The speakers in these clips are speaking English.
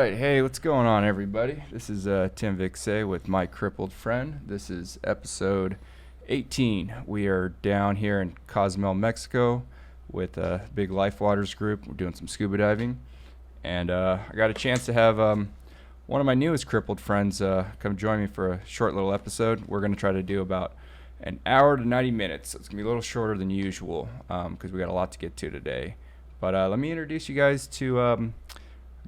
right. Hey, what's going on, everybody? This is Tim Vixay with my crippled friend. This is episode 18. We are down here in Cozumel, Mexico with a big Lifewaters group. We're doing some scuba diving. And I got a chance to have one of my newest crippled friends come join me for a short little episode. We're going to try to do about an hour to 90 minutes. So it's going to be a little shorter than usual because we got a lot to get to today. But let me introduce you guys to a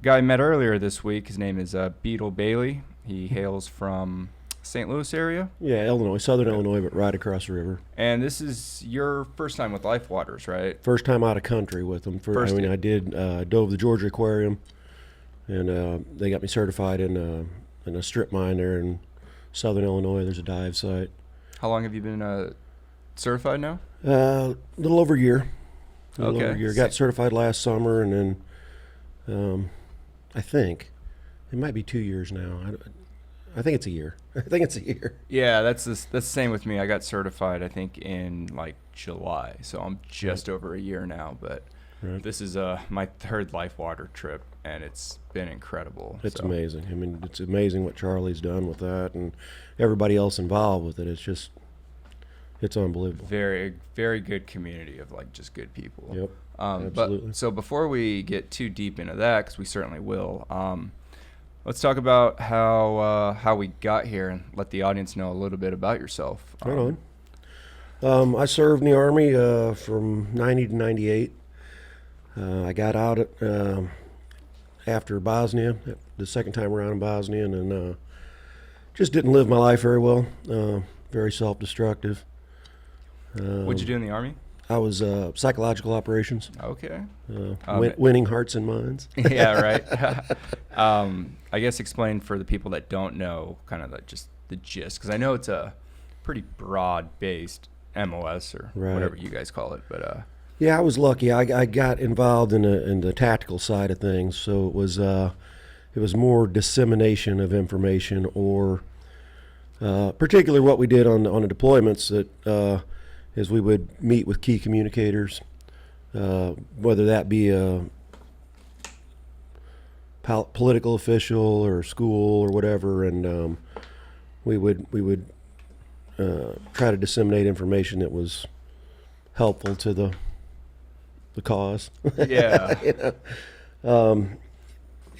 guy I met earlier this week. His name is Beetle Bailey. He hails from St. Louis area. Yeah, Illinois, southern Illinois, but right across the river. And this is your first time with Lifewaters, right? First time out of country with them. I did dove the Georgia Aquarium, and they got me certified in a strip mine there in southern Illinois. There's a dive site. How long have you been certified now? A little over a year. Okay. Got certified last summer, and then I think it might be 2 years now. I think it's a year. Yeah, that's the same with me. I got certified, I think, in like July, so I'm just over a year now. But this is my third Lifewater trip, and it's been incredible. It's amazing. I mean, it's amazing what Charlie's done with that, and everybody else involved with it. It's unbelievable. Very, very good community of like just good people. Yep. Absolutely. But so before we get too deep into that, because we certainly will, let's talk about how we got here and let the audience know a little bit about yourself. Right on. I served in the Army from 90 to 98. I got out after Bosnia, the second time around in Bosnia, and just didn't live my life very well. Very self-destructive. What'd you do in the Army? I was psychological operations. Okay. Winning hearts and minds. Yeah, right. I guess explain for the people that don't know kind of just the gist, because I know it's a pretty broad-based MOS or whatever you guys call it. But yeah, I was lucky. I got involved in the tactical side of things, so it was more dissemination of information, or particularly what we did on the deployments that. Is we would meet with key communicators, whether that be a political official or school or whatever, and we would try to disseminate information that was helpful to the cause. Yeah. It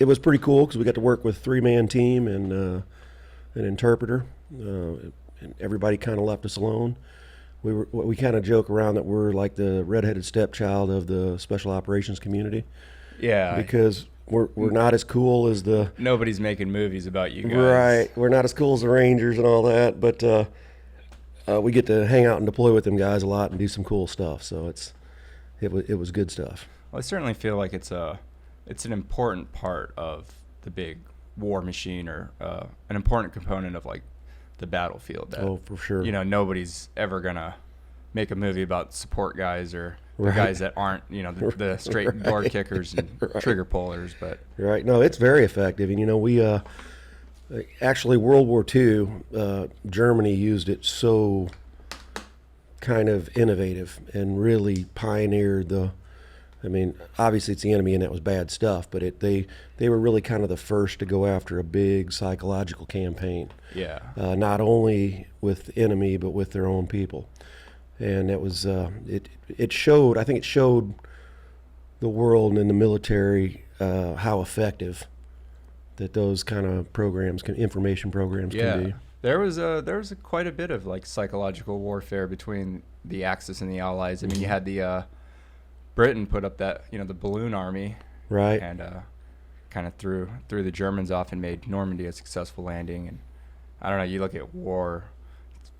was pretty cool because we got to work with a 3-man team and an interpreter, and everybody kind of left us alone. We kind of joke around that we're like the redheaded stepchild of the special operations community. Yeah. Because we're not as cool as the... Nobody's making movies about you guys. Right. We're not as cool as the Rangers and all that, but we get to hang out and deploy with them guys a lot and do some cool stuff. So it was good stuff. Well, I certainly feel like it's an important part of the big war machine, or an important component of like the battlefield. That, for sure. Nobody's ever gonna make a movie about support guys or the guys that aren't, the straight door kickers and trigger pullers. But no, it's very effective. And we actually World War II, Germany used it so kind of innovative and really pioneered obviously it's the enemy and that was bad stuff, but they were really kind of the first to go after a big psychological campaign. Yeah. Not only with the enemy, but with their own people. And it was, it showed the world and the military how effective that those kind of programs, information programs can be. There was quite a bit of like psychological warfare between the Axis and the Allies. I mean, you had the Britain put up that, the balloon army, right, and kind of threw the Germans off and made Normandy a successful landing. And I don't know, you look at war, it's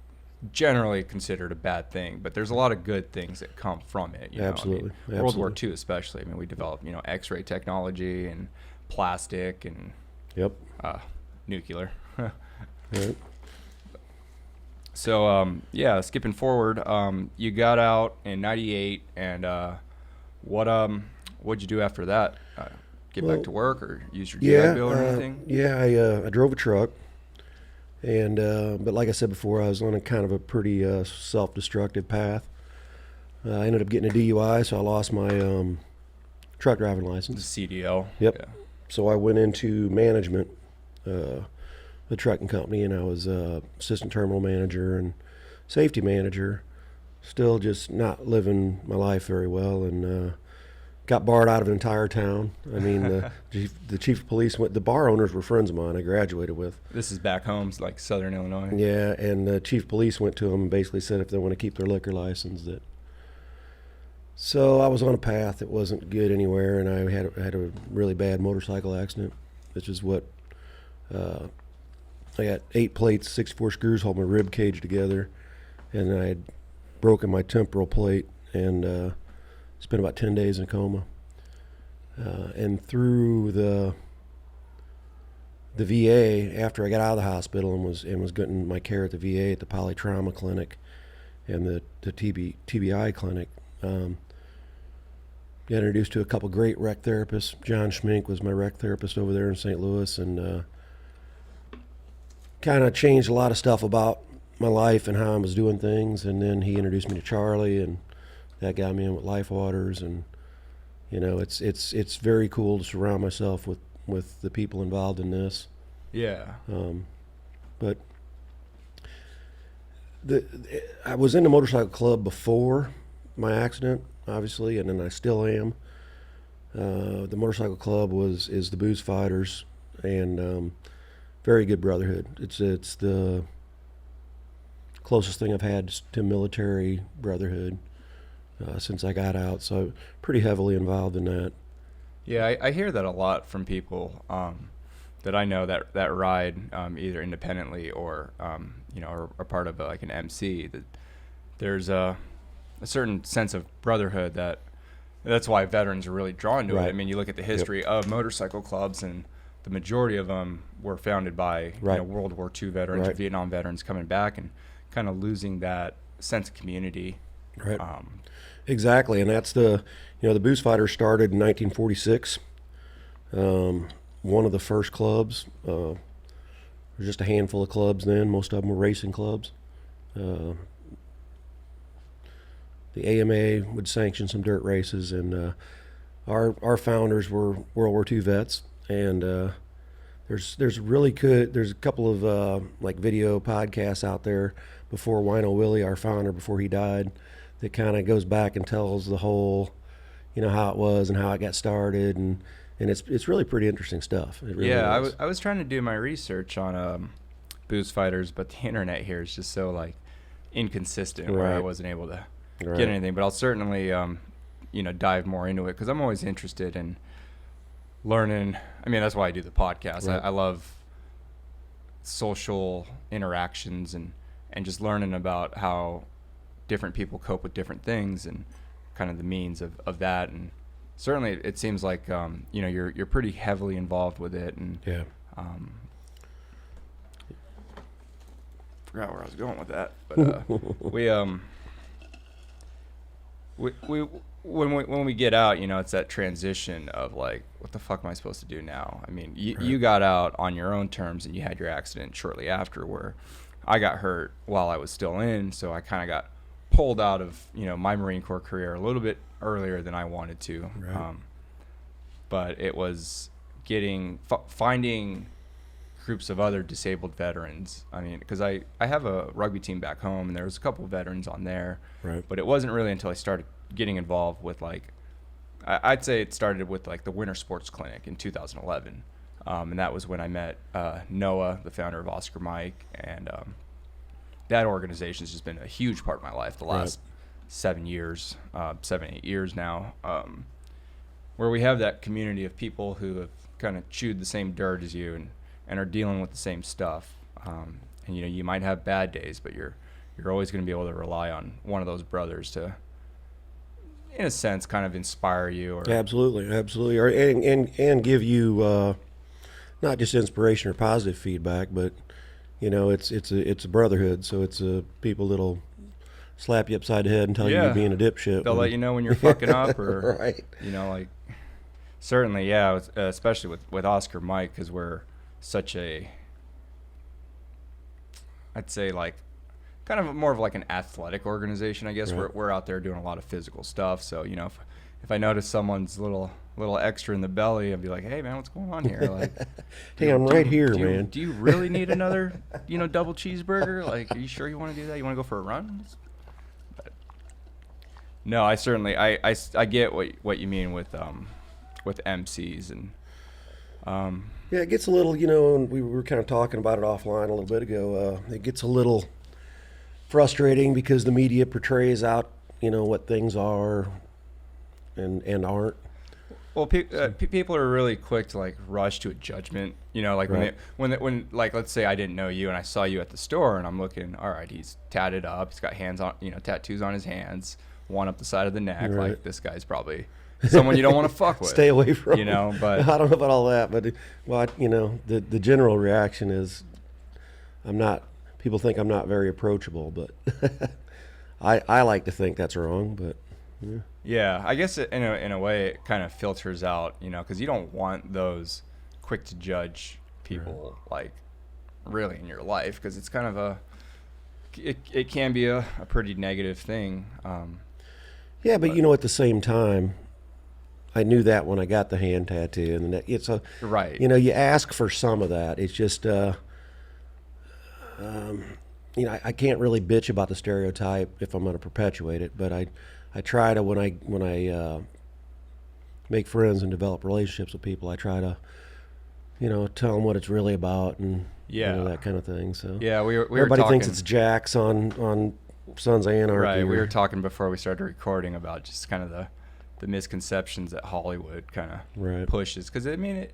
generally considered a bad thing, but there's a lot of good things that come from it. Absolutely. World War II especially. I mean, we developed X-ray technology and plastic and nuclear. Right. So skipping forward, you got out in '98, and what'd you do after that? Get back to work or use your GI Bill or anything? Yeah, I drove a truck, and but like I said before, I was on a kind of a pretty self-destructive path. I ended up getting a DUI, so I lost my truck driving license. The CDL. Yep. Yeah. So I went into management, the trucking company, and I was assistant terminal manager and safety manager. Still just not living my life very well, and got barred out of an entire town. I mean, the chief of police the bar owners were friends of mine I graduated with. This is back home, like Southern Illinois. Yeah, and the chief of police went to them and basically said if they want to keep their liquor license that. So I was on a path that wasn't good anywhere, and I had a really bad motorcycle accident, which is what I got 8 plates, 64 screws holding my rib cage together, and I had broken my temporal plate and spent about 10 days in a coma. And through the VA, after I got out of the hospital and was getting my care at the VA at the polytrauma clinic and the TBI clinic, got introduced to a couple great rec therapists. John Schmink was my rec therapist over there in St. Louis, and kind of changed a lot of stuff about my life and how I was doing things. And then he introduced me to Charlie, and that got me in with Lifewaters. And it's very cool to surround myself with the people involved in this. Yeah. But I was in the motorcycle club before my accident, obviously, and then I still am. The motorcycle club is the Boozefighters, and very good brotherhood. It's the closest thing I've had to military brotherhood since I got out, so pretty heavily involved in that. Yeah, I hear that a lot from people that I know that ride either independently or are part of like an MC. That there's a certain sense of brotherhood that's why veterans are really drawn to it. I mean, you look at the history of motorcycle clubs, and the majority of them were founded by World War II veterans, or Vietnam veterans coming back and kind of losing that sense of community. Right. Exactly, and that's the Boozefighters started in 1946. One of the first clubs. There's just a handful of clubs then. Most of them were racing clubs. The AMA would sanction some dirt races, and our founders were World War II vets. And there's a couple of like video podcasts out there before Wino Willie, our founder, before he died, that kind of goes back and tells the whole, how it was and how it got started, and it's really pretty interesting stuff. It really is. I was trying to do my research on Boozefighters, but the internet here is just so like inconsistent where I wasn't able to get anything. But I'll certainly dive more into it because I'm always interested in learning. I mean, that's why I do the podcast. I love social interactions and just learning about how different people cope with different things and kind of the means of that. And certainly it seems like you're pretty heavily involved with it. And forgot where I was going with that, but when we get out, it's that transition of like, what the fuck am I supposed to do now? I mean, you got out on your own terms, and you had your accident shortly after, where I got hurt while I was still in, so I kind of got pulled out of my Marine Corps career a little bit earlier than I wanted to. But it was finding groups of other disabled veterans. I mean, because I have a rugby team back home, and there was a couple of veterans on there, but it wasn't really until I started getting involved with I'd say it started with like the Winter Sports Clinic in 2011, and that was when I met Noah, the founder of Oscar Mike, and that organization has just been a huge part of my life the last 7 years, 8 years now, where we have that community of people who have kind of chewed the same dirt as you and are dealing with the same stuff. And you might have bad days, but you're always going to be able to rely on one of those brothers to, in a sense, kind of inspire you. Or absolutely, or and give you not just inspiration or positive feedback, but it's a brotherhood. So it's people that'll slap you upside the head and tell you you're being a dipshit. They'll let you know when you're fucking up, or right. Certainly, especially with Oscar Mike, because we're such I'd say like kind of more of like an athletic organization, I guess. We're out there doing a lot of physical stuff, so if if I notice someone's little extra in the belly, I'd be like, hey man, what's going on here? Like, Hey, I'm right here, man. Do you really need another, double cheeseburger? Like, are you sure you want to do that? You want to go for a run? But no, I certainly, I get what you mean with MCs and. Yeah, it gets a little, and we were kind of talking about it offline a little bit ago. It gets a little frustrating because the media portrays out, what things are and aren't. Well, people are really quick to like rush to a judgment. Like Right. when like let's say I didn't know you and I saw you at the store and I'm looking, all right, he's tatted up, he's got hands on, tattoos on his hands, one up the side of the neck. Right. Like this guy's probably someone you don't want to fuck with. Stay away from. But I don't know about all that, but the general reaction is, people think I'm not very approachable, but I like to think that's wrong, but. yeah, I guess in a way it kind of filters out, because you don't want those quick to judge people like really in your life, because it's kind of it can be a pretty negative thing. Yeah, but at the same time, I knew that when I got the hand tattoo, and it's Right. You ask for some of that. It's just I can't really bitch about the stereotype if I'm going to perpetuate it, but I try to when I make friends and develop relationships with people, I try to tell them what it's really about and that kind of thing. So Yeah, we were everybody talking, thinks it's Jax on Sons of Anarchy. right. We or- were talking before we started recording about just kind of the misconceptions that Hollywood kind of Right. pushes, because I mean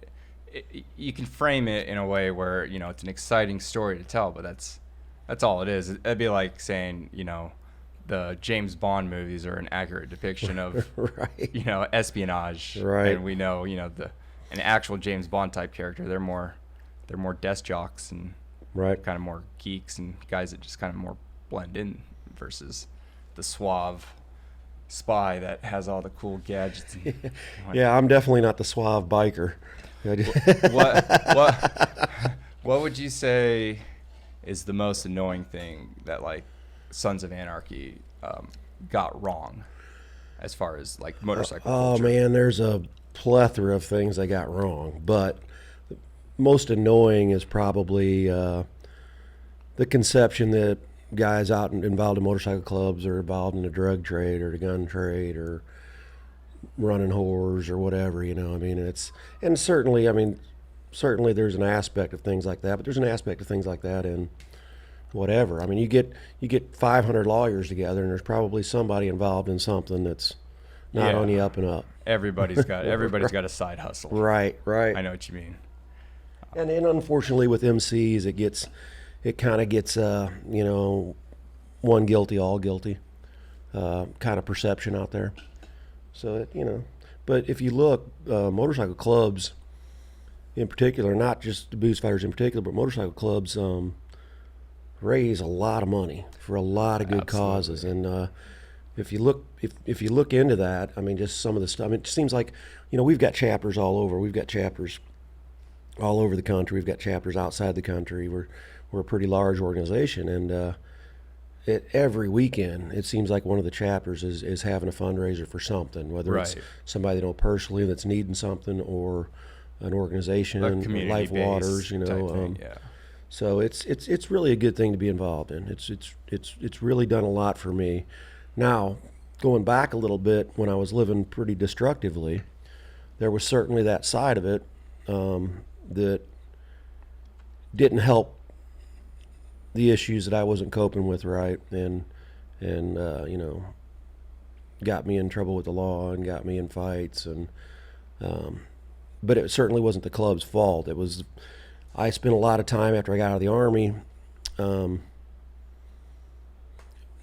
you can frame it in a way where it's an exciting story to tell, but that's all it is. It'd be like saying the James Bond movies are an accurate depiction of right. espionage, Right. and we know an actual James Bond type character, they're more desk jocks and Right. kind of more geeks and guys that just kind of more blend in, versus the suave spy that has all the cool gadgets. And, Yeah, I'm definitely not the suave biker. what would you say is the most annoying thing that like Sons of Anarchy got wrong as far as like motorcycle Oh culture? man, there's a plethora of things I got wrong, but most annoying is probably the conception that guys out involved in motorcycle clubs are involved in the drug trade or the gun trade or running whores or whatever. And certainly there's an aspect of things like that, but there's an aspect of things like that in whatever. I mean, you get 500 lawyers together, and there's probably somebody involved in something that's not Yeah. on the up and up. Everybody's got a side hustle. Right. I know what you mean. And unfortunately with MCs, it kind of gets one guilty, all guilty kind of perception out there. So but if you look, motorcycle clubs in particular, not just the Boozefighters in particular, but motorcycle clubs raise a lot of money for a lot of good Absolutely. causes. And if you look into that, I mean, just some of the stuff. I mean, it seems like we've got chapters all over. We've got chapters all over the country. We've got chapters outside the country. We're a pretty large organization, and every weekend it seems like one of the chapters is having a fundraiser for something, whether it's Right. somebody they know personally that's needing something, or an organization, A community-based Lifewaters, type thing, yeah. So it's really a good thing to be involved in. It's really done a lot for me. Now, going back a little bit, when I was living pretty destructively, there was certainly that side of it that didn't help the issues that I wasn't coping with right, and got me in trouble with the law and got me in fights, and but it certainly wasn't the club's fault. It was, I spent a lot of time after I got out of the Army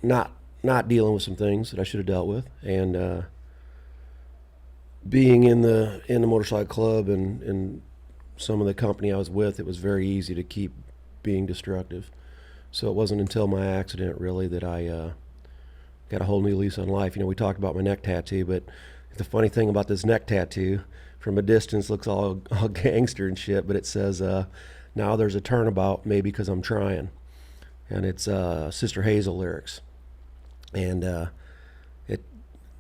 not dealing with some things that I should have dealt with, and being in the motorcycle club and some of the company I was with, it was very easy to keep being destructive. So it wasn't until my accident really that I got a whole new lease on life. We talked about my neck tattoo, but the funny thing about this neck tattoo, from a distance looks all gangster and shit, but it says, now there's a turnabout, maybe because I'm trying. And it's Sister Hazel lyrics. And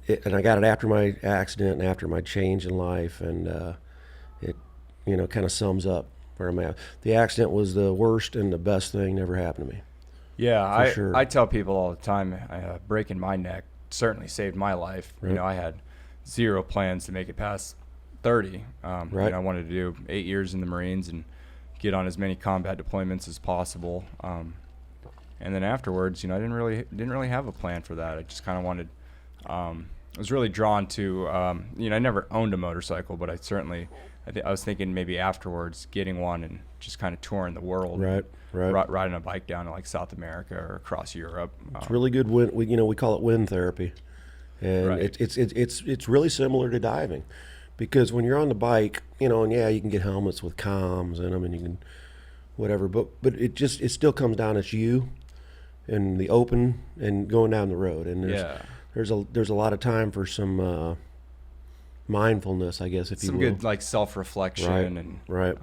and I got it after my accident and after my change in life, and it, kind of sums up where I'm at. The accident was the worst and the best thing that ever happened to me. Yeah, sure. I tell people all the time, breaking my neck certainly saved my life. Right. I had zero plans to make it past 30. Right. I wanted to do 8 years in the Marines and get on as many combat deployments as possible. And then afterwards, I didn't really have a plan for that. I just kind of wanted. I was really drawn to. I never owned a motorcycle, but I was thinking maybe afterwards getting one and just kind of touring the world. Right. Riding a bike down to like South America or across Europe. It's really good wind. We call it wind therapy, and Right. it's really similar to diving, because when you're on the bike, and you can get helmets with comms in them, and you can whatever, but it still comes down. It's you and the open and going down the road, and there's a lot of time for some mindfulness, I guess, if you will. Some good like self-reflection and right.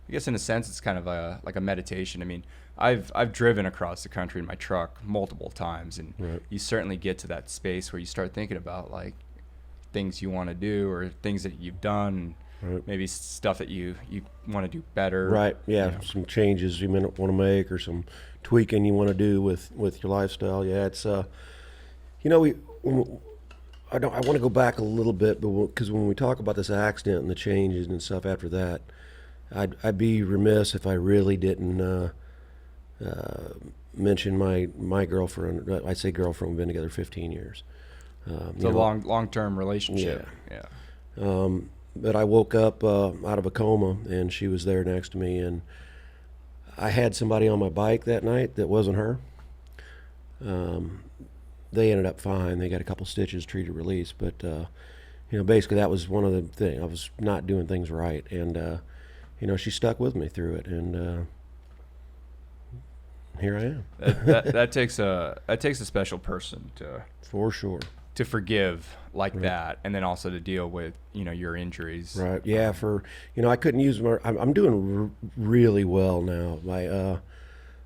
I guess in a sense it's kind of like a meditation. I mean, I've driven across the country in my truck multiple times, and Right. you certainly get to that space where you start thinking about like things you want to do or things that you've done, Right. maybe stuff that you want to do better. Right. Yeah. Some changes you want to make, or some tweaking you want to do with your lifestyle. Yeah. It's I want to go back a little bit, but because when we talk about this accident and the changes and stuff after that, I'd be remiss if I really didn't mention my girlfriend. I say girlfriend. We've been together 15 years. It's a long-term relationship. Yeah. But I woke up out of a coma, and she was there next to me, and I had somebody on my bike that night that wasn't her. They ended up fine. They got a couple stitches, treated, release, but basically that was one of the things. I was not doing things right, and she stuck with me through it, and here I am. that takes a special person For sure. to forgive like that, and then also to deal with your injuries. Right. Yeah. I couldn't use my. I'm doing really well now.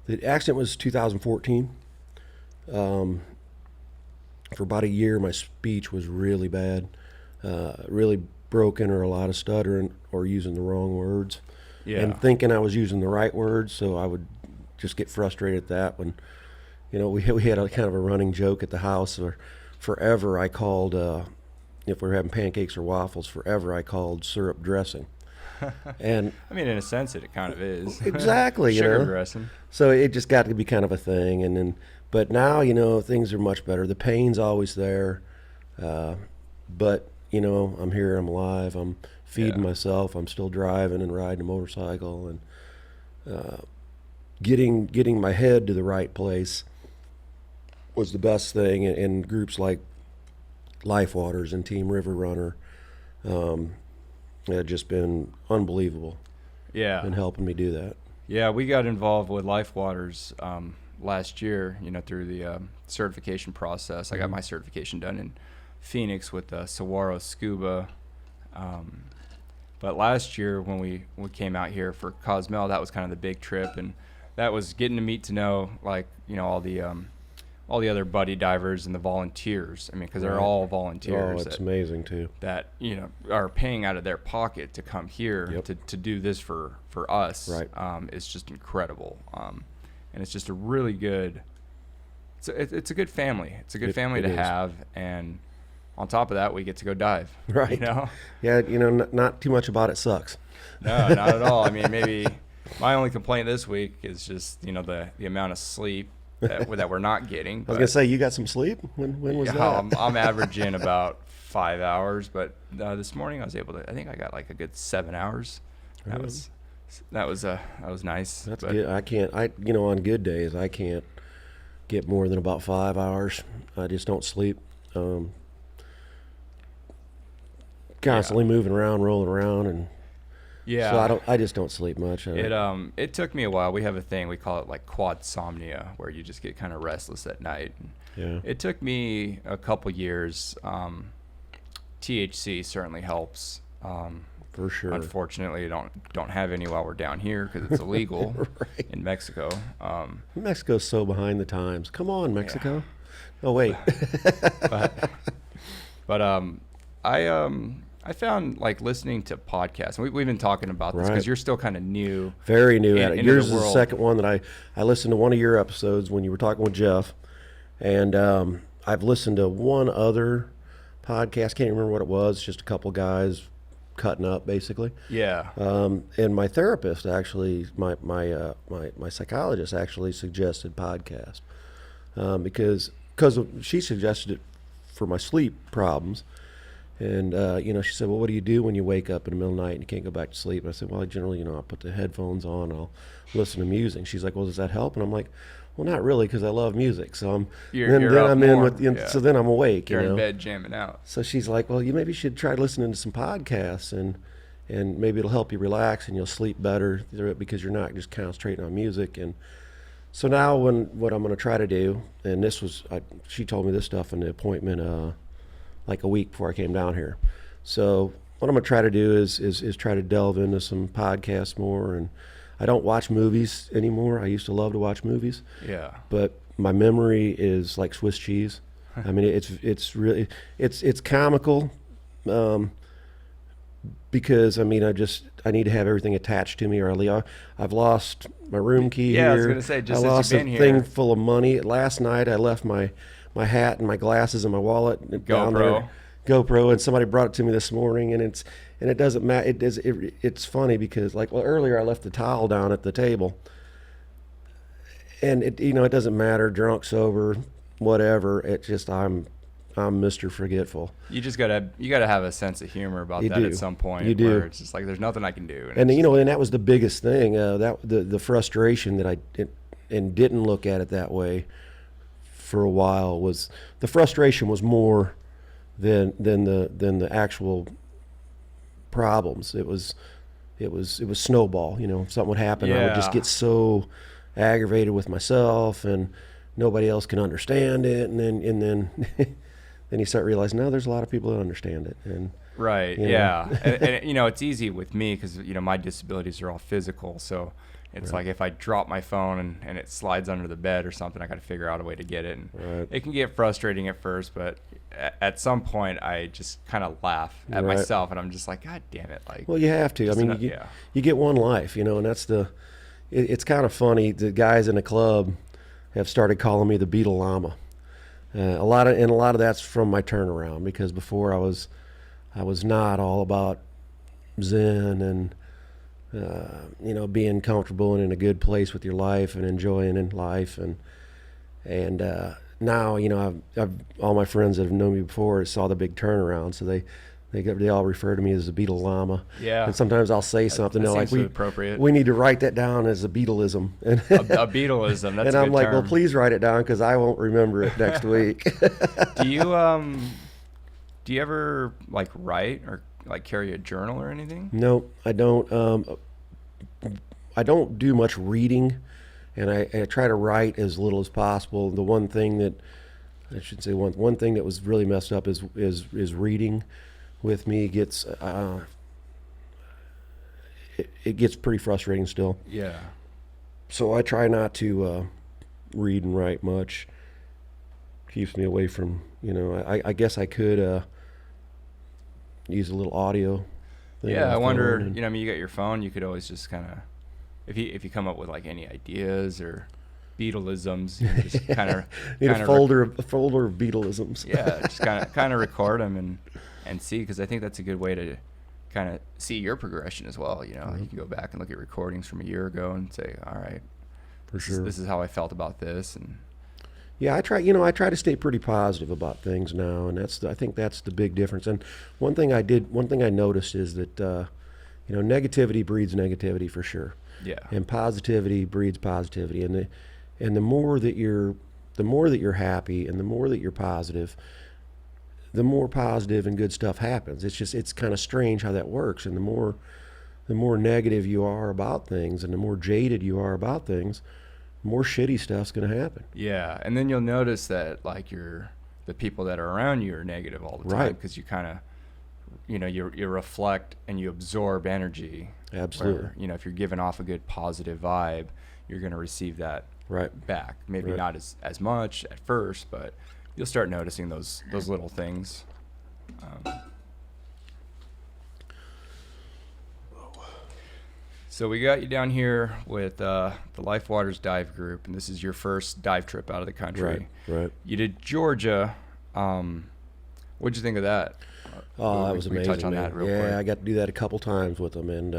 The accident was 2014. For about a year, my speech was really bad, really broken, or a lot of stuttering or using the wrong words, and thinking I was using the right words. So I would just get frustrated at that. When we had a kind of a running joke at the house, or forever I called if we were having pancakes or waffles, forever I called syrup dressing. And I mean, in a sense, it kind of is. Exactly. Sugar dressing. So it just got to be kind of a thing, and then. But now, things are much better. The pain's always there, but I'm here. I'm alive. I'm feeding myself. I'm still driving and riding a motorcycle, and getting my head to the right place was the best thing. And groups like Lifewaters and Team River Runner have just been unbelievable. Yeah, in helping me do that. Yeah, we got involved with Lifewaters last year, through the certification process. I got my certification done in Phoenix with Saguaro Scuba. But last year when we came out here for Cozumel, that was kind of the big trip, and that was getting to know all the other buddy divers and the volunteers. I mean, because they're all volunteers. Oh, it's amazing too. That are paying out of their pocket to come here to do this for us. Right. It's just incredible. And it's just a really good. It's a good family. It's a good family to have, and on top of that, we get to go dive. Right. Yeah. Not too much about it sucks. No, not at all. I mean, maybe my only complaint this week is just the amount of sleep that we're not getting. I was gonna say, you got some sleep. When was that? I'm averaging about 5 hours, but this morning I was able to. I think I got like a good 7 hours. That was nice. That's good. I can't. On good days, I can't get more than about 5 hours. I just don't sleep. Constantly moving around, rolling around, and so I just don't sleep much. It took me a while. We have a thing, we call it like quadsomnia, where you just get kind of restless at night. Yeah. It took me a couple years. THC certainly helps. For sure. Unfortunately, don't have any while we're down here because it's illegal Right. in Mexico. Mexico's so behind the times. Come on, Mexico. Oh wait. but I found like listening to podcasts. We've been talking about this because you're still kind of new. Very new at it. Into Yours the is the world. second one that I listened to one of your episodes when you were talking with Jeff, and I've listened to one other podcast. Can't remember what it was. Just a couple guys cutting up, basically. Yeah. And my therapist actually, my psychologist actually suggested podcast because she suggested it for my sleep problems. And, she said, well, what do you do when you wake up in the middle of the night and you can't go back to sleep? And I said, well, I generally, I'll put the headphones on, I'll listen to music. And she's like, well, does that help? And I'm like, well, not really, because I love music. So so then I'm awake. You're in bed jamming out. So she's like, well, you maybe should try listening to some podcasts and maybe it'll help you relax and you'll sleep better because you're not just concentrating on music. And so now what I'm going to try to do, and she told me this stuff in the appointment like a week before I came down here. So what I'm going to try to do is try to delve into some podcasts more. And I don't watch movies anymore. I used to love to watch movies. Yeah. But my memory is like Swiss cheese. I mean, it's really comical because I need to have everything attached to me, or I've lost my room key here. Yeah, I was gonna say, just I as lost you've a been here. thing full of money. Last night I left my hat and my glasses and my wallet down there. GoPro, and somebody brought it to me this morning, and it doesn't matter. It's funny because earlier I left the towel down at the table, and it doesn't matter, drunk, sober, whatever. It's just I'm Mr. Forgetful. You just gotta have a sense of humor about that at some point. You do. Where it's just like there's nothing I can do. And that was the biggest thing. That the frustration that I didn't look at it that way for a while was the frustration was more than the actual problems. It was snowball. If something would happen, I would just get so aggravated with myself, and nobody else can understand it. And then then you start realizing, no, there's a lot of people that understand it. And right, yeah, and it's easy with me because my disabilities are all physical, so. It's like if I drop my phone and it slides under the bed or something, I got to figure out a way to get it. And it can get frustrating at first, but at some point I just kind of laugh at myself, and I'm just like, God damn it! Like, well, you have to. I mean, you get one life, and that's it's kind of funny. The guys in the club have started calling me the Beatle Llama. A lot of that's from my turnaround, because before I was not all about Zen and being comfortable and in a good place with your life and enjoying in life, and now I've all my friends that have known me before saw the big turnaround, so they all refer to me as the Beetle Llama. Yeah. And sometimes I'll say something, they're like, we need to write that down as a Beatleism. And a Beatleism. That's and I'm like, term. well, please write it down because I won't remember it next week. Do you ever like write or like carry a journal or anything? No, I don't. I don't do much reading, and I try to write as little as possible. The one thing that I should say one thing that was really messed up is reading with me gets it gets pretty frustrating still. Yeah. So I try not to read and write much. Keeps me away from I guess I could use a little audio. Yeah, I wonder. You got your phone. You could always just kind of, if you come up with like any ideas or Beatleisms, just kind of need a folder of Beatleisms. Yeah, just kind of record them and see, because I think that's a good way to kind of see your progression as well. You can go back and look at recordings from a year ago and say, all right, this is how I felt about this. And yeah, I try to stay pretty positive about things now, and I think that's the big difference. And one thing I noticed is that negativity breeds negativity for sure. Yeah. And positivity breeds positivity, and the more that you're happy and the more that you're positive, the more positive and good stuff happens. It's kind of strange how that works. And the more negative you are about things and the more jaded you are about things, more shitty stuff's going to happen. Yeah, and then you'll notice that like the people that are around you are negative all the time, because you kind of you reflect and you absorb energy Absolutely. Where, you know, if you're giving off a good positive vibe, you're going to receive that back. Maybe not as much at first, but you'll start noticing those little things. So we got you down here with the Lifewaters dive group, and this is your first dive trip out of the country. Right. You did Georgia. What'd you think of that? Oh, that was amazing. Touch on that real quick. I got to do that a couple times with them, and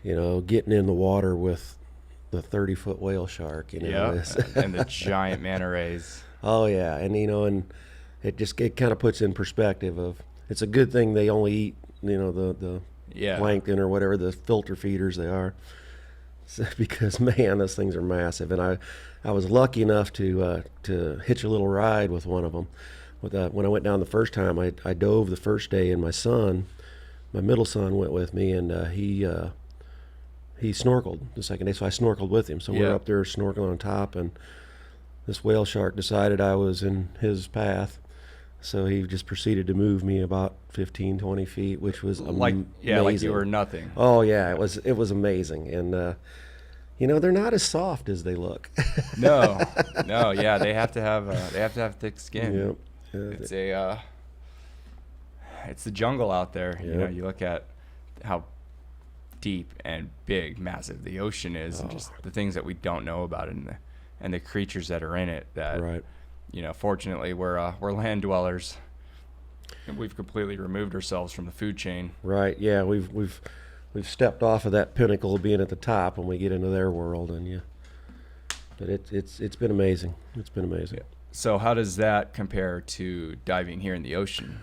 you know, getting in the water with the 30-foot whale shark, you know, and the giant Manta Rays. Oh yeah, and you know, and it kind of puts in perspective of it's a good thing they only eat, you know, the plankton or whatever, the filter feeders they are, because man, those things are massive. And I was lucky enough to hitch a little ride with one of them. When I went down the first time, I dove the first day, and my middle son went with me, and he snorkeled the second day, so I snorkeled with him. So we're up there snorkeling on top, and this whale shark decided I was in his path. So he just proceeded to move me about 15, 20 feet, which was amazing. Like you were nothing. Oh yeah, it was amazing. And you know, they're not as soft as they look. No, yeah, they have to have thick skin. Yep. It's the jungle out there. Yep. You know, you look at how deep and big, massive the ocean is, and just the things that we don't know about it, and the creatures that are in it. That you know, fortunately, we're land dwellers, and we've completely removed ourselves from the food chain. Right. Yeah, we've stepped off of that pinnacle of being at the top when we get into their world, but it's been amazing. It's been amazing. Yeah. So how does that compare to diving here in the ocean?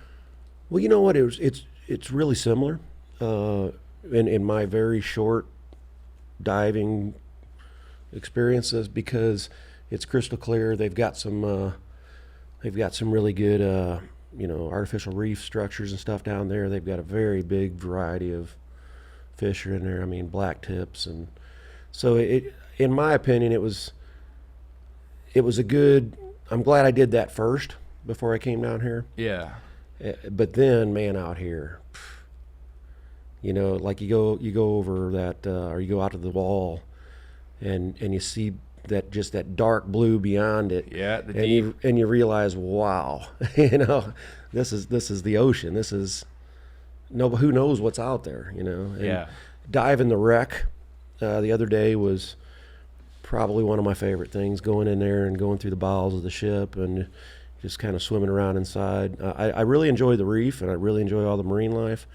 Well, you know what? It's really similar. In my very short diving experiences, because it's crystal clear. They've got some really good you know, artificial reef structures and stuff down there. They've got a very big variety of fish are in there. I mean, black tips, and so in my opinion, it was a good. I'm glad I did that first before I came down here. Yeah. But then, man, out here, you know, like you go over that, or you go out to the wall, and you see that dark blue beyond it. Yeah, and you realize, wow, you know, this is the ocean. This is who knows what's out there, you know. And diving the wreck the other day was probably one of my favorite things, going in there and going through the bowels of the ship and just kind of swimming around inside. I really enjoy the reef, and I really enjoy all the marine life.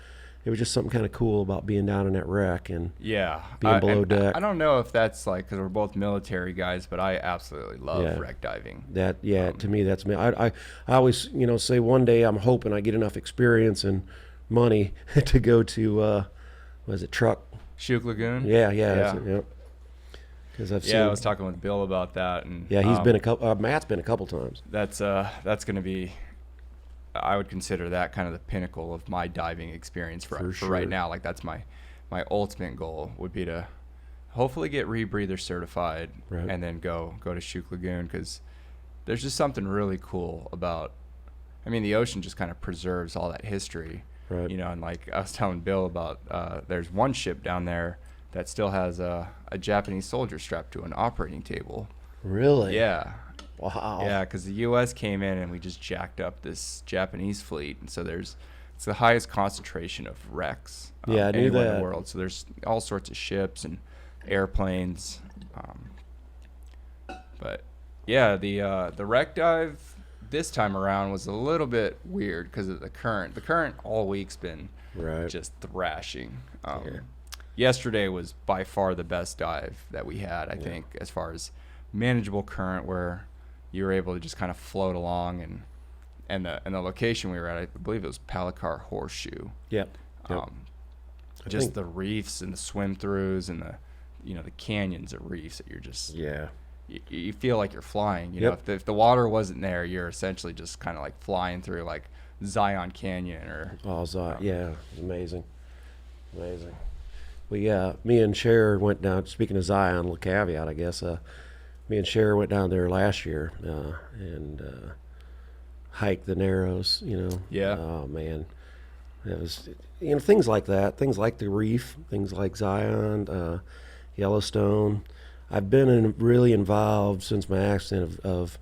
It was just something kind of cool about being down in that wreck and being below deck. I don't know if that's like, because we're both military guys, but I absolutely love wreck diving. To me, that's me. I always, you know, say one day I'm hoping I get enough experience and money to go to, what is it, Shook Lagoon? Yeah. Because I've seen. I was talking with Bill about that, and he's been a couple. Matt's been a couple times. That's going to be. I would consider that kind of the pinnacle of my diving experience for sure. Right now. Like, that's my ultimate goal would be to hopefully get rebreather certified, and then go to Shook Lagoon, because there's just something really cool about. I mean, the ocean just kind of preserves all that history, you know. And like I was telling Bill about, there's one ship down there that still has a Japanese soldier strapped to an operating table. Really? Yeah. Wow. Yeah, because the U.S. came in and we just jacked up this Japanese fleet, and so it's the highest concentration of wrecks I knew anywhere that. in the world. So there's all sorts of ships and airplanes. But yeah, the wreck dive this time around was a little bit weird because of the current. The current all week's been just thrashing. Yesterday was by far the best dive that we had, I think, as far as manageable current, where you were able to just kind of float along, and the location we were at, I believe it was Palacar Horseshoe. Yep. Just the reefs and the swim throughs and the canyons of reefs that you're just you feel like you're flying. You know, if the water wasn't there, you're essentially just kind of like flying through like Zion Canyon or amazing. Me and Cher went down. Speaking of Zion, a little caveat, I guess. Me and Cher went down there last year and hiked the Narrows. You know. Yeah. Oh man, things like that, things like the Reef, things like Zion, Yellowstone. I've been really involved since my accident of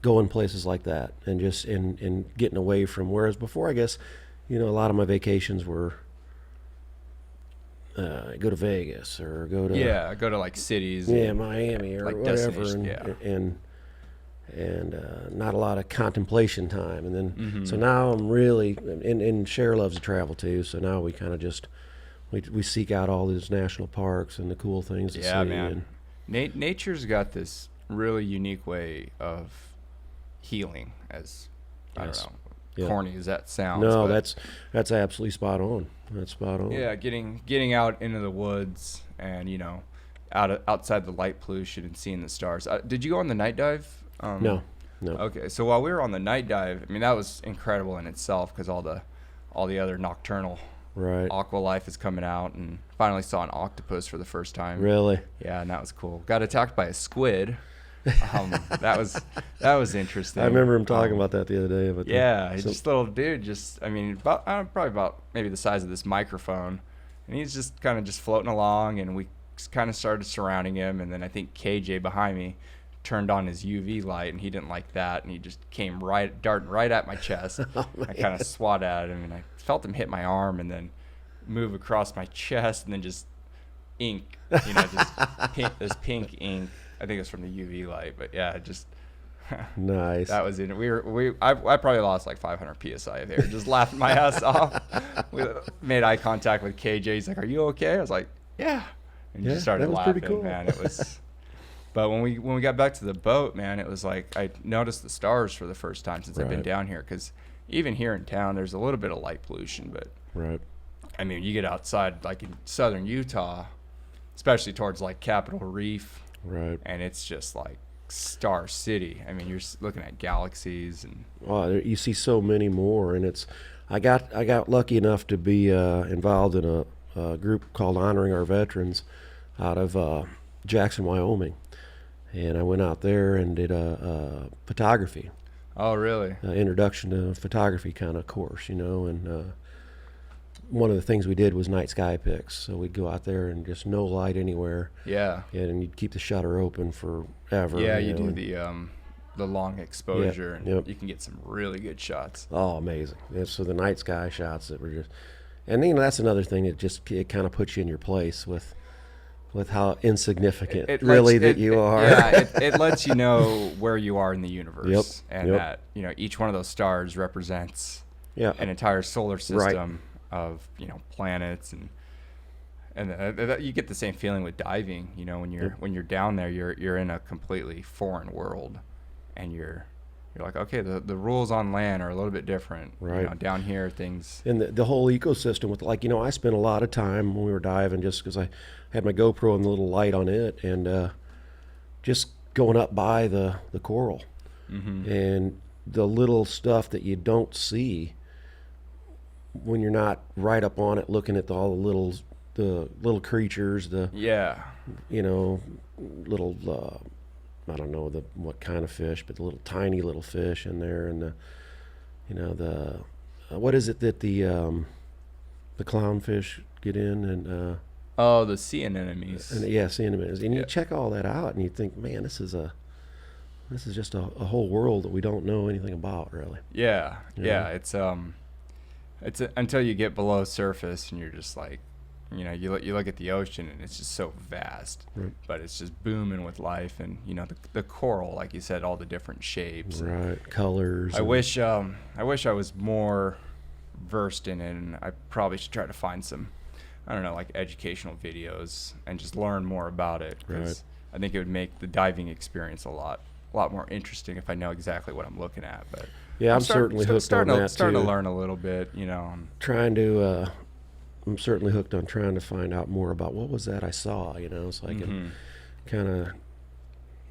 going places like that and just in getting away from. Whereas before, I guess, a lot of my vacations were go to Vegas or go to like cities. Miami or like whatever, and not a lot of contemplation time. And then so now I'm really and Cher loves to travel too. So now we kind of just we seek out all these national parks and the cool things to see. Yeah, man. Nature's got this really unique way of healing, as I don't know, corny as that sounds. No, that's absolutely spot on. That's spot on. Yeah, getting out into the woods and outside the light pollution and seeing the stars. Did you go on the night dive? No. Okay, so while we were on the night dive, I mean that was incredible in itself because all the other nocturnal aqua life is coming out, and finally saw an octopus for the first time. Really? Yeah, and that was cool. Got attacked by a squid. That was interesting. I remember him talking about that the other day. But just little dude. Probably about maybe the size of this microphone, and he's just kind of just floating along, and we kind of started surrounding him, and then I think KJ behind me turned on his UV light, and he didn't like that, and he just came darting right at my chest. I kind of swat at him, and I felt him hit my arm, and then move across my chest, and then just ink, this pink ink. I think it's from the UV light, but yeah, just nice. That was it. I probably lost like 500 psi of air, just laughing my ass off. We made eye contact with KJ. He's like, "Are you okay?" I was like, "Yeah," and just started laughing. Pretty cool. Man, it was. But when we got back to the boat, man, it was like I noticed the stars for the first time since I've been down here. Because even here in town, there's a little bit of light pollution, but I mean, you get outside like in southern Utah, especially towards like Capitol Reef. Right. And it's just like Star City. I mean, you're looking at galaxies and you see so many more. And I got lucky enough to be involved in a group called Honoring Our Veterans out of Jackson, Wyoming. And I went out there and did a photography. Oh, really? Introduction to photography kind of course, and one of the things we did was night sky pics. So we'd go out there and just no light anywhere. Yeah. And you'd keep the shutter open forever. Yeah, you do the long exposure, and you can get some really good shots. Oh, amazing. And so the night sky shots that were just, and that's another thing that it kind of puts you in your place with how insignificant you are. Yeah, it lets you know where you are in the universe, and that each one of those stars represents an entire solar system of planets, and you get the same feeling with diving. When you're down there, you're in a completely foreign world, and you're like, okay, the rules on land are a little bit different. Right. Down here, things and the whole ecosystem with I spent a lot of time when we were diving just because I had my GoPro and the little light on it, and just going up by the coral and the little stuff that you don't see when you're not right up on it, looking at all the little creatures, little I don't know what kind of fish, but the little tiny little fish in there, and the what is it that the clownfish get in, and the sea anemones. Sea anemones, and you check all that out, and you think, man, this is just a whole world that we don't know anything about, really. Yeah. It's until you get below surface, and you're just like, you look at the ocean, and it's just so vast, but it's just booming with life, and the coral, like you said, all the different shapes, colors. I wish I was more versed in it, and I probably should try to find some, I don't know, like educational videos and just learn more about it, because I think it would make the diving experience a lot more interesting if I know exactly what I'm looking at. But yeah, I'm certainly hooked on that too. Starting to learn a little bit, I'm certainly hooked on trying to find out more about what was that I saw, so I can kind of,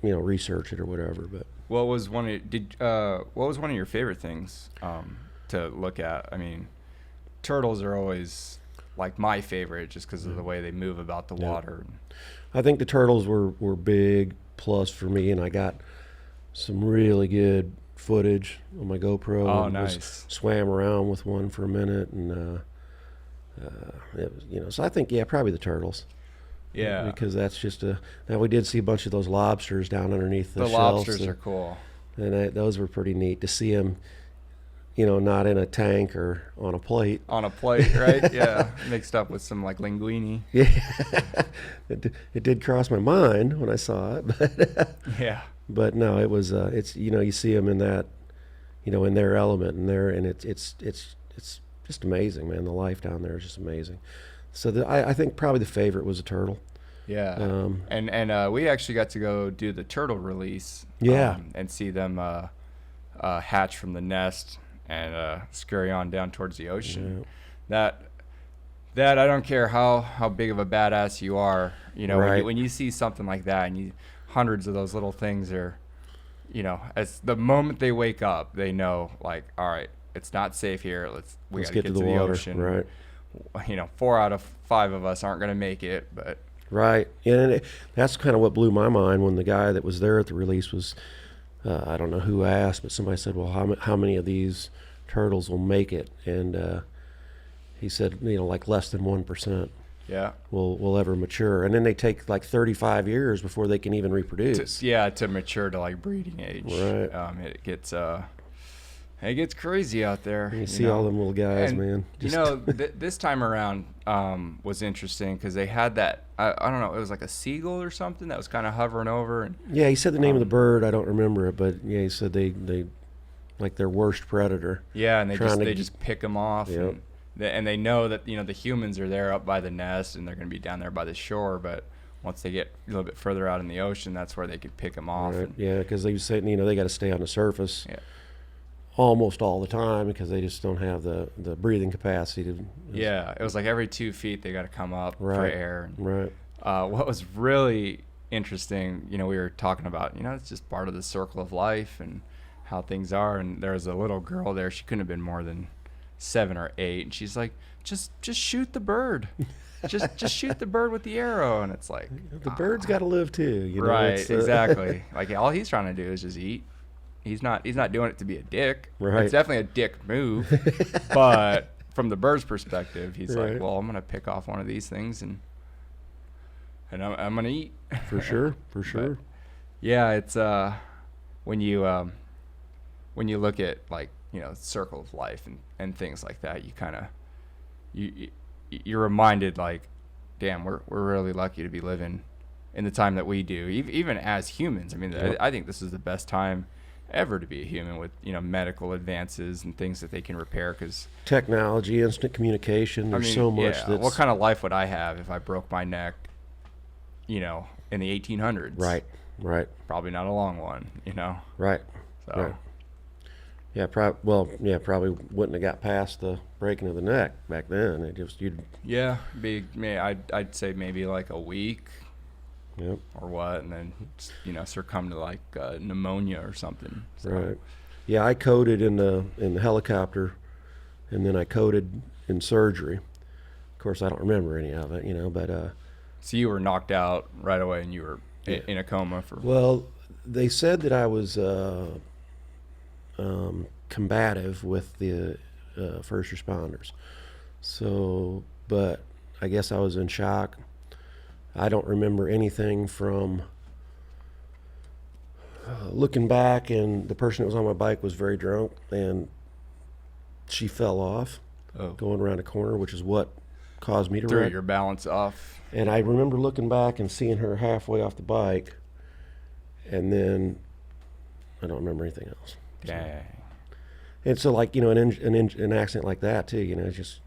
research it or whatever. But what was one of your favorite things to look at? I mean, turtles are always like my favorite just because of the way they move about the water. I think the turtles were big plus for me, and I got some really good footage on my GoPro. Oh, nice. Swam around with one for a minute, and It was, you know, so I think, yeah, probably the turtles. Yeah. Because that's just now we did see a bunch of those lobsters down underneath the shelves. Lobsters are cool. And those were pretty neat to see them, you know, not in a tank or on a plate. On a plate, right? Yeah. Mixed up with some like linguine. Yeah. It did cross my mind when I saw it, but yeah. But no, it was it's, you know, you see them in that, you know, in their element and it's just amazing, man. The life down there is just amazing. So I think probably the favorite was a turtle. Yeah. And we actually got to go do the turtle release. Yeah. And see them hatch from the nest and scurry on down towards the ocean. Yeah. That I don't care how big of a badass you are, you know, right. when you see something like that and hundreds of those little things are, you know, as the moment they wake up, they know, like, all right, it's not safe here. We got to get to the ocean. Right. You know, 4 out of 5 of us aren't going to make it, but. Right. And that's kind of what blew my mind when the guy that was there at the release was, I don't know who asked, but somebody said, well, how many of these turtles will make it? And he said, you know, like less than 1%. Yeah. Will ever mature. And then they take like 35 years before they can even reproduce. To mature to like breeding age. Right. It gets crazy out there. You see all them little guys, and, man. You know, this time around was interesting because they had that, I don't know, it was like a seagull or something that was kind of hovering over. And yeah, he said the name of the bird. I don't remember it, but yeah, he said they like their worst predator. Yeah, and they just pick them off. Yep. And they know that, you know, the humans are there up by the nest and they're going to be down there by the shore, but once they get a little bit further out in the ocean, that's where they could pick them off. Right. Yeah, because they said, you know, they got to stay on the surface. Yeah. Almost all the time because they just don't have the breathing capacity to. Yeah, it was like every 2 feet they got to come up for right. air. Right. What was really interesting, you know, we were talking about, you know, it's just part of the circle of life and how things are. And there was a little girl there. She couldn't have been more than 7 or 8, and she's like, just shoot the bird. just shoot the bird with the arrow. And it's like, the bird's got to live too, you know. Right, exactly. Like all he's trying to do is just eat. He's not doing it to be a dick. Right. It's definitely a dick move. But from the bird's perspective, he's right. like, well, I'm gonna pick off one of these things and I'm gonna eat. For sure. But, yeah, it's when you look at, like, you know, circle of life and things like that, you kind of you're reminded, like, damn, we're really lucky to be living in the time that we do, even as humans. I mean, yep. I think this is the best time ever to be a human with, you know, medical advances and things that they can repair, because technology, instant communication, there's so much. Yeah, what kind of life would I have if I broke my neck, you know, in the 1800s? Right. Probably not a long one, you know. Right. So. Right. Yeah, probably wouldn't have got past the breaking of the neck back then. It just I'd say maybe like a week. Yep. Or what, and then, you know, succumb to like pneumonia or something. So. Right. Yeah, I coded in the helicopter, and then I coded in surgery. Of course, I don't remember any of it, you know. But so you were knocked out right away, and you were in a coma for. Well, they said that I was combative with the first responders. So, but I guess I was in shock. I don't remember anything from looking back, and the person that was on my bike was very drunk, and she fell off going around a corner, which is what caused me to threw wreck. Your balance off. And I remember looking back and seeing her halfway off the bike, and then I don't remember anything else. Dang. And so, like, you know, an accident like that too, you know, it's just,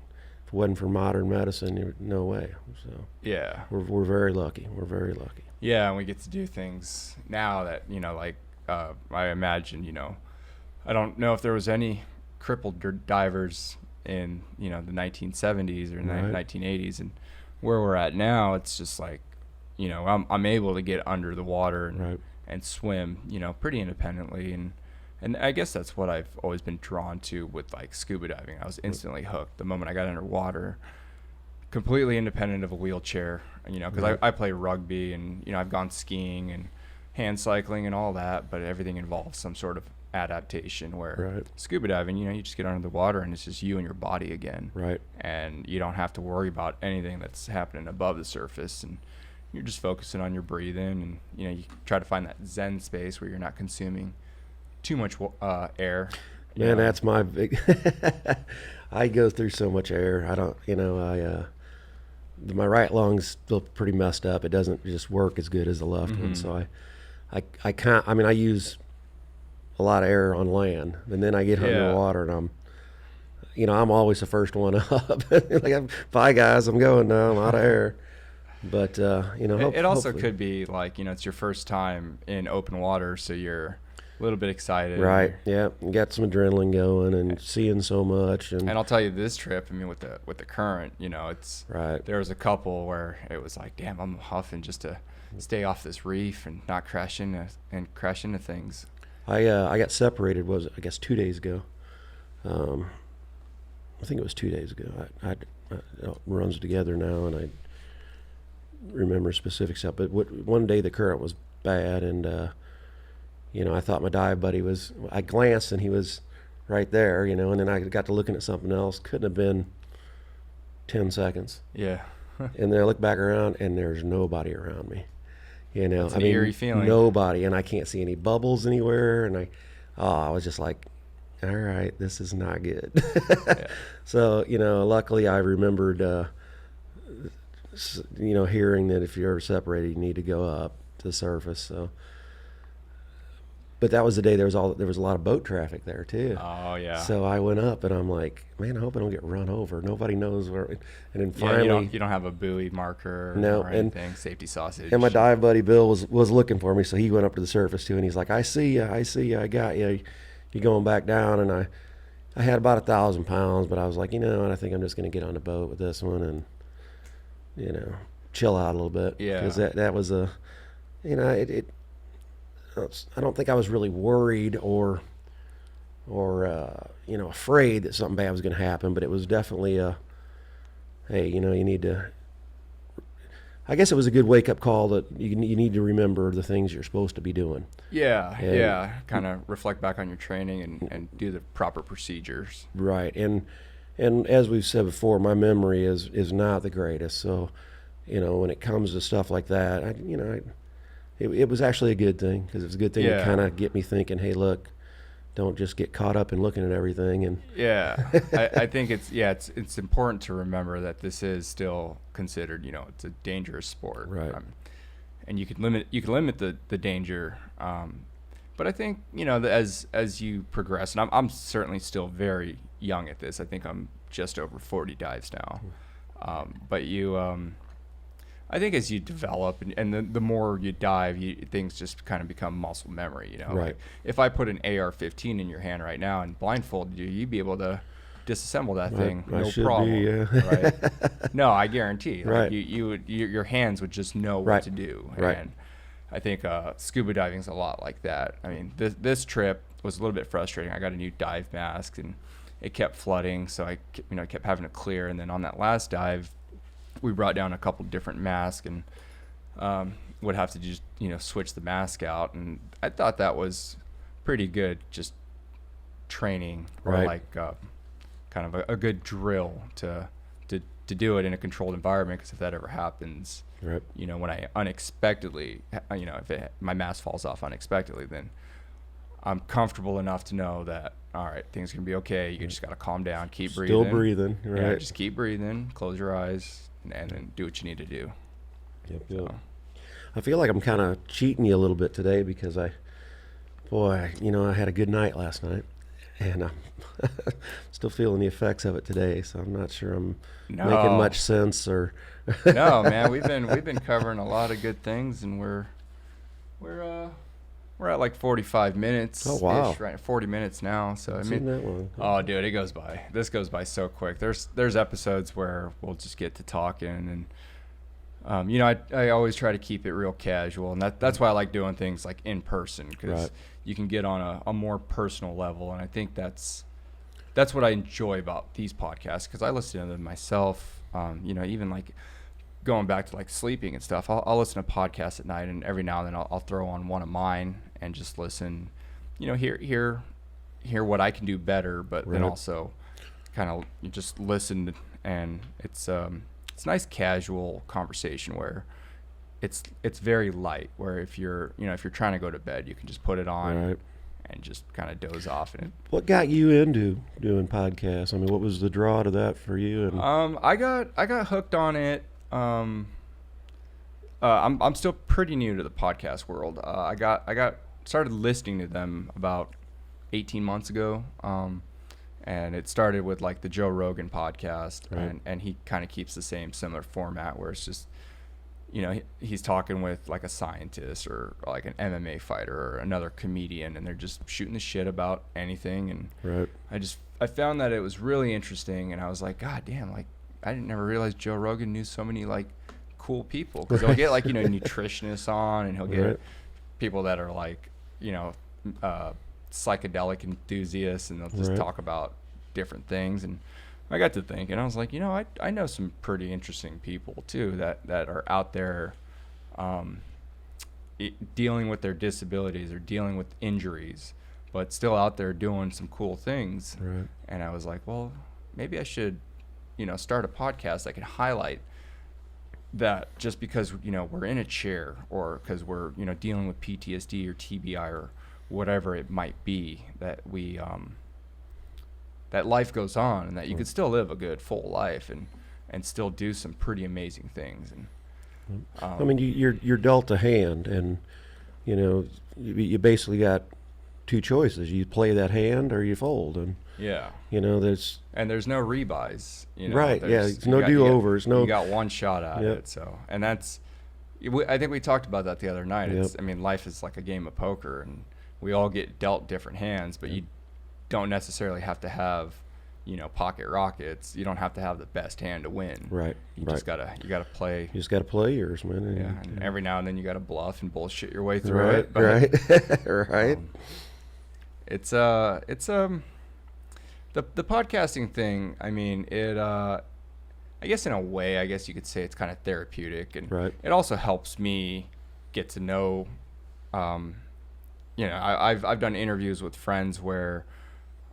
if it wasn't for modern medicine, no way. So yeah, we're very lucky. We're very lucky. Yeah, and we get to do things now that, you know, like I imagine, you know, I don't know if there was any crippled divers in, you know, the 1970s or right. 1980s, and where we're at now, it's just like, you know, I'm able to get under the water and, right. and swim, you know, pretty independently, and I guess that's what I've always been drawn to with, like, scuba diving. I was instantly hooked the moment I got underwater, completely independent of a wheelchair, you know, because right. I play rugby, and, you know, I've gone skiing and hand cycling and all that, but everything involves some sort of adaptation, where Right. scuba diving, you just get under the water and it's just you and your body again. Right. And you don't have to worry about anything that's happening above the surface, and you're just focusing on your breathing, and you try to find that zen space where you're not consuming too much air. Man, that's my big I go through so much air. I don't, my right lung's still pretty messed up. It doesn't just work as good as the left one. So I can't, I use a lot of air on land, and then I get underwater and I'm always the first one up. Like, bye guys, I'm going now. I'm out of air. But it also hopefully. could be like, it's your first time in open water, so you're a little bit excited. Right. Yeah. Got some adrenaline going and seeing so much. And I'll tell you, this trip, with the current, it's right. There was a couple where it was like, damn, I'm huffing just to stay off this reef and not crash into things. I got separated, I guess 2 days ago. I think it was 2 days ago. It runs together now, and I remember specifics up. But one day the current was bad, and I thought my dive buddy was. I glanced and he was right there, and then I got to looking at something else. Couldn't have been 10 seconds. Yeah. And then I look back around and there's nobody around me. It's an eerie feeling. Nobody, and I can't see any bubbles anywhere, and I was just like, all right, this is not good. Yeah. So, luckily I remembered, hearing that if you're ever separated, you need to go up to the surface. So, but that was the day there was a lot of boat traffic there too. Oh yeah. So I went up and I'm like, man, I hope I don't get run over. Nobody knows where. And then finally, you don't have a buoy marker or anything. Safety sausage. And my dive buddy Bill was looking for me, so he went up to the surface too, and he's like, I see you, I got you. You're going back down, and I had about 1,000 pounds, but I was like, I think I'm just going to get on the boat with this one and, chill out a little bit. Yeah. Because that was I don't think I was really worried or afraid that something bad was going to happen, but it was definitely hey, you need to. I guess it was a good wake-up call that you need to remember the things you're supposed to be doing. Yeah. Kind of reflect back on your training and do the proper procedures. Right, and as we've said before, my memory is not the greatest. So, when it comes to stuff like that, it was actually a good thing, because it was a good thing to kind of get me thinking, hey, look, don't just get caught up in looking at everything. And I think it's important to remember that this is still considered, it's a dangerous sport, right? And you could limit the danger, but I think as you progress, and I'm certainly still very young at this. I think I'm just over 40 dives now, but I think as you develop and the more you dive, things just kind of become muscle memory, Right. Like if I put an AR-15 in your hand right now and blindfolded you, you'd be able to disassemble that thing, no problem. Right? No, I guarantee. Like Right. your hands would just know what to do. Right. And I think scuba diving's a lot like that. I mean, this trip was a little bit frustrating. I got a new dive mask and it kept flooding, so I kept having to clear. And then on that last dive, we brought down a couple different masks and would have to just switch the mask out, and I thought that was pretty good, just training or Right. like kind of a good drill to do it in a controlled environment, because if that ever happens, Right. when I unexpectedly if my mask falls off unexpectedly, then I'm comfortable enough to know that, all right, things are gonna be okay. You just gotta calm down, keep breathing. Still breathing, right? Yeah, just keep breathing, close your eyes, and then do what you need to do. Yep. So. I feel like I'm kind of cheating you a little bit today, because I had a good night last night, and I'm still feeling the effects of it today. So I'm not sure I'm making much sense or. No, man, we've been covering a lot of good things, and we're at like 45 minutes. Oh wow! Right, 40 minutes now. So I've seen that one. Oh, dude, it goes by. This goes by so quick. There's episodes where we'll just get to talking, and I always try to keep it real casual, and that's why I like doing things like in person, because you can get on a more personal level, and I think that's what I enjoy about these podcasts, because I listen to them myself. Even like going back to like sleeping and stuff, I'll listen to podcasts at night, and every now and then I'll throw on one of mine and just listen, hear what I can do better, but then Right. also kind of just listen. And it's nice casual conversation where it's very light, where if you're trying to go to bed, you can just put it on Right. and just kind of doze off. And What got you into doing podcasts? I mean, what was the draw to that for you? And I got hooked on it. I'm still pretty new to the podcast world. I got started listening to them about 18 months ago. And it started with like the Joe Rogan podcast, Right. and he kind of keeps the similar format where it's just, he's talking with like a scientist or like an MMA fighter or another comedian, and they're just shooting the shit about anything. And right. I found that it was really interesting, and I was like, God damn, like I didn't never realize Joe Rogan knew so many like cool people, because he'll get like nutritionists on, and he'll get Right. people that are like psychedelic enthusiasts, and they'll just Right. talk about different things. And I got to thinking, I was like, I know some pretty interesting people too that are out there dealing with their disabilities or dealing with injuries, but still out there doing some cool things. Right. And I was like, well, maybe I should start a podcast that can highlight that, just because we're in a chair, or because we're dealing with PTSD or TBI or whatever it might be, that we that life goes on, and that you could still live a good full life and still do some pretty amazing things. And I mean, you're dealt a hand, and you basically got two choices: you play that hand or you fold, and yeah, there's there's no rebuys, right. Yeah, there's it's no do-overs. you No, got one shot at Yep. it. So, and that's, I think we talked about that the other night. Yep. I mean, life is like a game of poker, and we all get dealt different hands, but you don't necessarily have to have, pocket rockets. You don't have to have the best hand to win. right. You right. just gotta play. You just got to play yours, man. Yeah, and every now and then you gotta bluff and bullshit your way through Right. it. But, Right. Right. it's the podcasting thing. I mean, I guess in a way, I guess you could say it's kind of therapeutic, and Right. it also helps me get to know. I've done interviews with friends where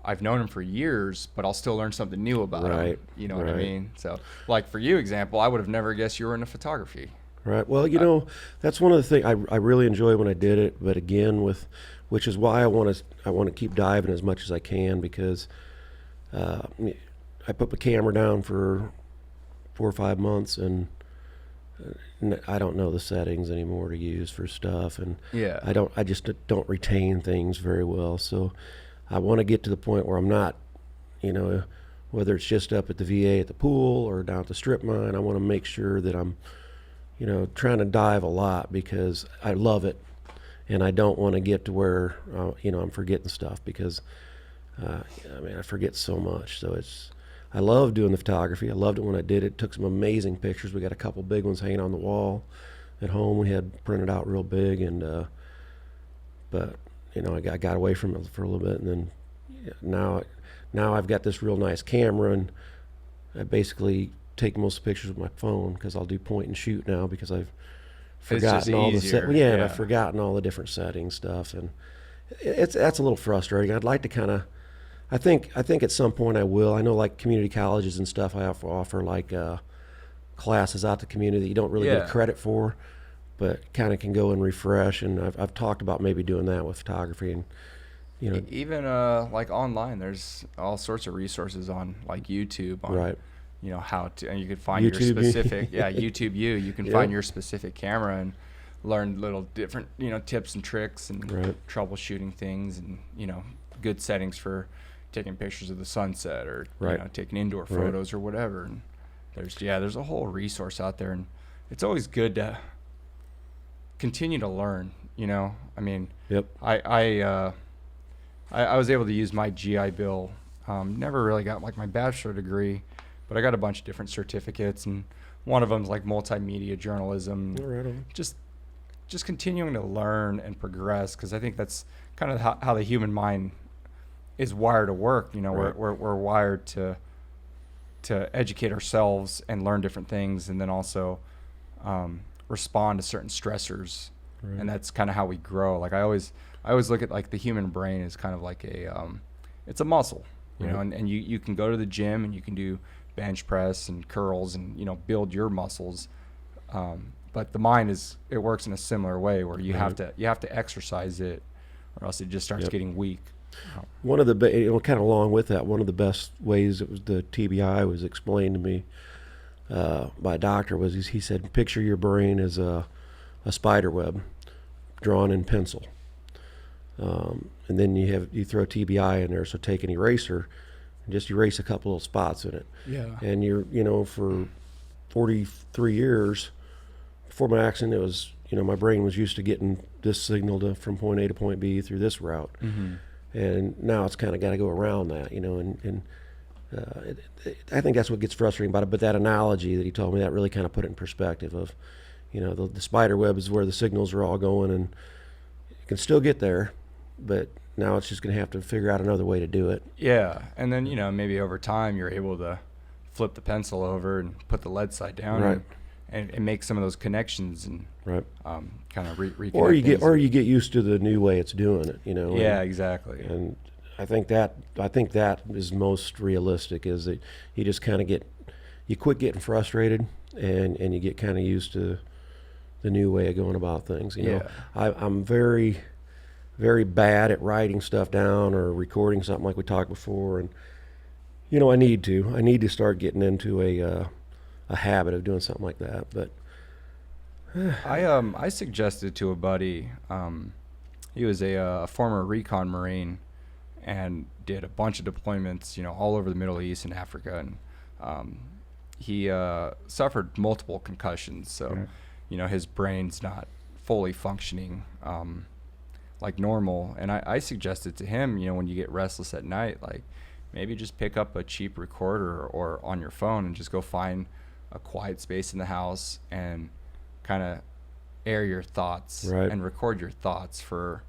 I've known them for years, but I'll still learn something new about Right, them. You know what I right. mean? So, like for you, example, I would have never guessed you were into photography. Right. Well, that's one of the things I really enjoy when I did it. But again, which is why I want to keep diving as much as I can, because I put my camera down for 4 or 5 months, and I don't know the settings anymore to use for stuff, and Yeah. I just don't retain things very well. So I want to get to the point where I'm not, whether it's just up at the VA at the pool or down at the strip mine, I want to make sure that I'm, trying to dive a lot, because I love it, and I don't want to get to where, I'm forgetting stuff, because, I forget so much. So I love doing the photography. I loved it when I did it. Took some amazing pictures. We got a couple big ones hanging on the wall at home. We had printed out real big, and, but, I got away from it for a little bit, and then now I've got this real nice camera, and I basically take most of the pictures with my phone, because I'll do point and shoot now, because I've forgotten all easier, the and yeah. I've forgotten all the different settings stuff, and that's a little frustrating. I'd like to kind of, I think at some point I will. I know, like community colleges and stuff, I offer like classes out to community that you don't really Yeah. get credit for, but kind of can go and refresh. And I've talked about maybe doing that with photography, and Even like online, there's all sorts of resources on like YouTube on right. How to, and you can find YouTube, your specific YouTube you can Yep. find your specific camera and learn little different tips and tricks and Right. troubleshooting things, and good settings for taking pictures of the sunset, or Right. taking indoor Right. photos or whatever. And there's a whole resource out there, and it's always good to continue to learn. I mean, Yep. I was able to use my GI Bill. Never really got like my bachelor degree, but I got a bunch of different certificates, and one of them's like multimedia journalism. All right on. Just continuing to learn and progress, because I think that's kind of how the human mind is wired to work. Right. We're wired to educate ourselves and learn different things, and then also respond to certain stressors Right. And that's kind of how we grow. Like I always look at like the human brain is kind of like it's a muscle, you know, and you can go to the gym and you can do bench press and curls and, you know, build your muscles. But the mind it works in a similar way where you have to exercise it, or else it just starts getting weak. One of the kind of along with that, one of the best ways it was the TBI was explained to me by a doctor was he said, picture your brain as a spider web drawn in pencil, and then you throw TBI in there. So take an eraser and just erase a couple of spots in it. Yeah. And for 43 years before my accident, it was, my brain was used to getting this signal from point A to point B through this route. Mm-hmm. And now it's kind of got to go around that, I think that's what gets frustrating about it. But that analogy that he told me, that really kind of put it in perspective of, the spider web is where the signals are all going, and you can still get there, but now it's just going to have to figure out another way to do it. Yeah. And then, maybe over time you're able to flip the pencil over and put the lead side down, right, and make some of those connections and right, kind of reconnect or you get used to the new way it's doing it, Yeah, exactly. And I think that is most realistic, is that you just kind of you quit getting frustrated, and you get kind of used to the new way of going about things. I'm very, very bad at writing stuff down or recording something like we talked before, and I need to start getting into a habit of doing something like that. But I suggested to a buddy, he was a former recon Marine and did a bunch of deployments, all over the Middle East and Africa, and he suffered multiple concussions, so his brain's not fully functioning like normal. And I suggested to him, when you get restless at night, like maybe just pick up a cheap recorder or on your phone and just go find a quiet space in the house and kind of air your thoughts, right, and record your thoughts for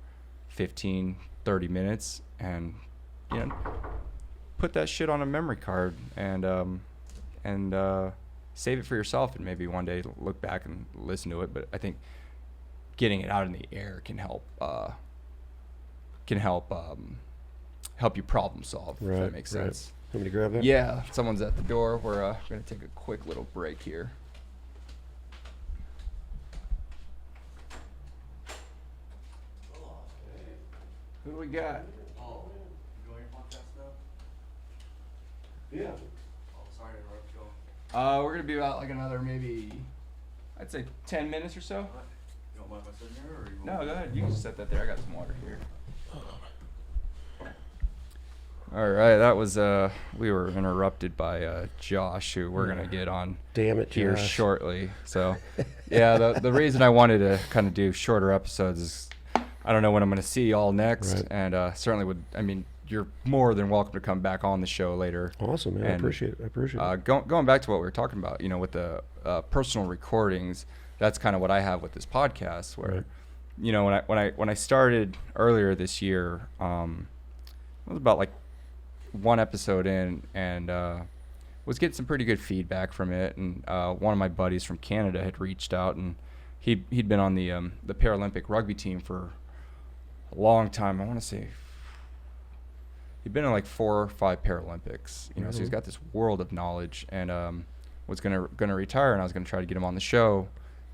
15, 30 minutes, and put that shit on a memory card and save it for yourself, and maybe one day look back and listen to it. But I think getting it out in the air can help you problem solve, right, if that makes sense. Right. Want me to grab that? Yeah, someone's at the door. We're going to take a quick little break here. Who do we got? Oh, you doing your podcast stuff? Yeah. Oh, sorry to interrupt you. We're going to be about like another maybe, I'd say 10 minutes or so. You don't mind if I sit here, or you No, want go ahead. You can just set that there. I got some water here. All right, that was we were interrupted by Josh, who we're gonna get on Damn it, here Josh. shortly. So, yeah, the reason I wanted to kind of do shorter episodes is I don't know when I'm gonna see y'all next, Right. and certainly would. I mean, you're more than welcome to come back on the show later. Awesome, man. I And, appreciate it. Going back to what we were talking about, with the personal recordings, that's kind of what I have with this podcast, where, Right. when I started earlier this year, it was about like one episode in, and was getting some pretty good feedback from it. And one of my buddies from Canada had reached out, and he'd been on the Paralympic rugby team for a long time. I want to say he'd been in like 4 or 5 Paralympics, so he's got this world of knowledge, and was gonna retire, and I was gonna try to get him on the show.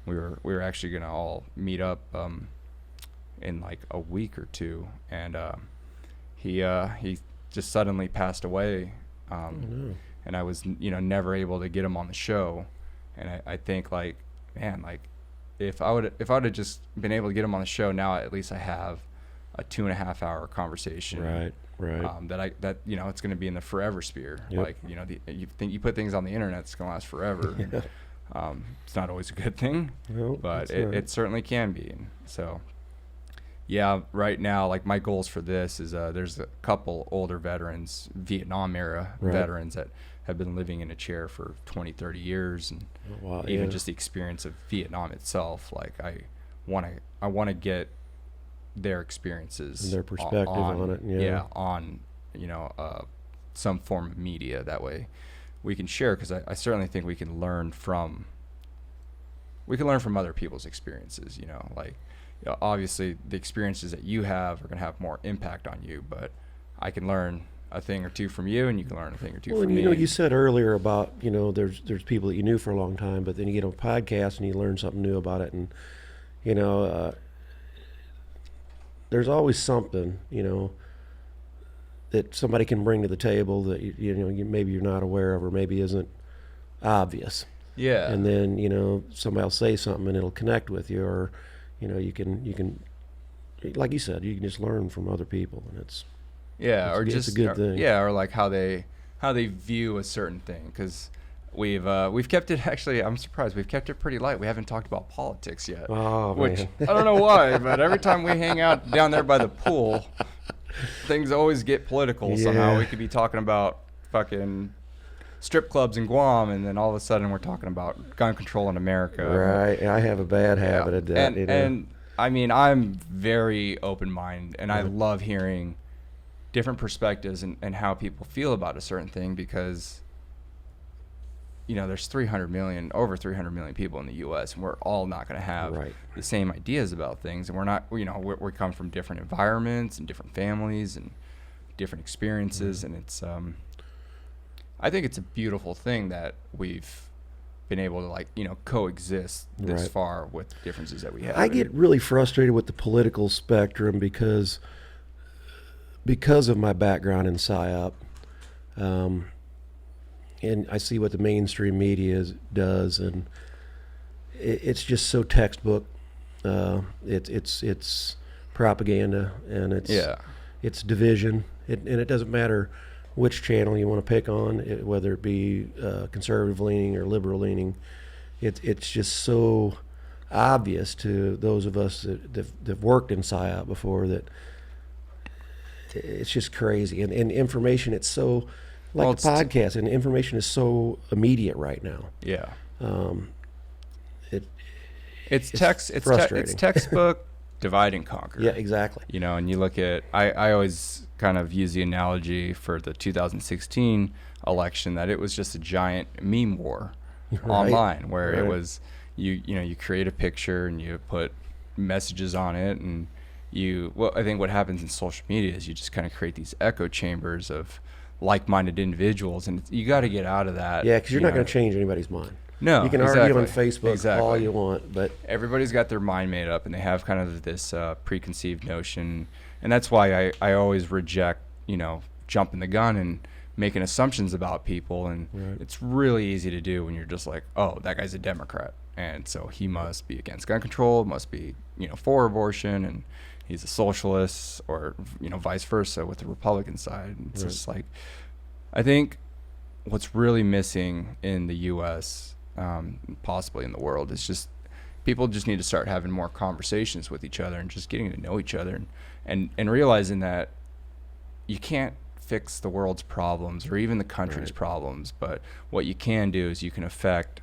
We were actually gonna all meet up in like a week or two, and he just suddenly passed away, and I was never able to get him on the show. And I think, like, man, like if I would have just been able to get him on the show, now at least I have a 2.5-hour conversation, Right. that it's going to be in the forever sphere. Yep. Like, you put things on the internet, it's going to last forever. Yeah. It's not always a good thing, No, but it's not. it certainly can be. And so, yeah, right now, like, my goals for this is there's a couple older veterans, Vietnam era Right. veterans, that have been living in a chair for 20, 30 years, and Wow, even yeah. just the experience of Vietnam itself. Like, I want to get their experiences, And their perspective on it, yeah. on some form of media. That way we can share, because I certainly think we can learn from other people's experiences. Like, obviously the experiences that you have are going to have more impact on you, but I can learn a thing or two from you, and you can learn a thing or two Well, from and me. you said earlier about, there's people that you knew for a long time, but then you get on a podcast and you learn something new about it. And, there's always something, that somebody can bring to the table that, maybe you're not aware of or maybe isn't obvious. Yeah. And then, somebody will say something and it'll connect with you, or, you can, like you said, you can just learn from other people, and it's a good thing. Yeah, or like how they view a certain thing, because we've kept it, actually, I'm surprised, we've kept it pretty light. We haven't talked about politics yet. Oh, which man. I don't know why, but every time we hang out down there by the pool, things always get political somehow. Yeah. We could be talking about fucking strip clubs in Guam, and then all of a sudden we're talking about gun control in America. Right. I have a bad habit of that. And I mean, I'm very open-minded, and I love hearing different perspectives and how people feel about a certain thing, because there's over 300 million people in the U.S., and we're all not going to have the same ideas about things, and we're not, we come from different environments and different families and different experiences, and it's I think it's a beautiful thing that we've been able to coexist this far with the differences that we have. I get really frustrated with the political spectrum because of my background in PSYOP. And I see what the mainstream media does, and it's just so textbook. It's propaganda, and it's division. And it doesn't matter which channel you want to pick on, whether it be conservative leaning or liberal leaning. It's just so obvious to those of us that have worked in PSYOP before that it's just crazy. And information, it's so, like the podcast, and information is so immediate right now. Yeah. It's frustrating. It's textbook divide and conquer. Yeah, exactly. And you look at, I always kind of use the analogy for the 2016 election that it was just a giant meme war online, where it was you create a picture and you put messages on it, and I think what happens in social media is you just kind of create these echo chambers of like-minded individuals, and you got to get out of that. Yeah, because you're not going to change anybody's mind. No, you can argue on Facebook all you want, but everybody's got their mind made up, and they have kind of this preconceived notion, and that's why I always reject jumping the gun and making assumptions about people. And it's really easy to do when you're just like, oh, that guy's a Democrat, and so he must be against gun control, must be for abortion, and he's a socialist, or vice versa with the Republican side. And it's just like, I think what's really missing in the U.S., possibly in the world, is just people just need to start having more conversations with each other and just getting to know each other, and realizing that you can't fix the world's problems or even the country's problems, but what you can do is you can affect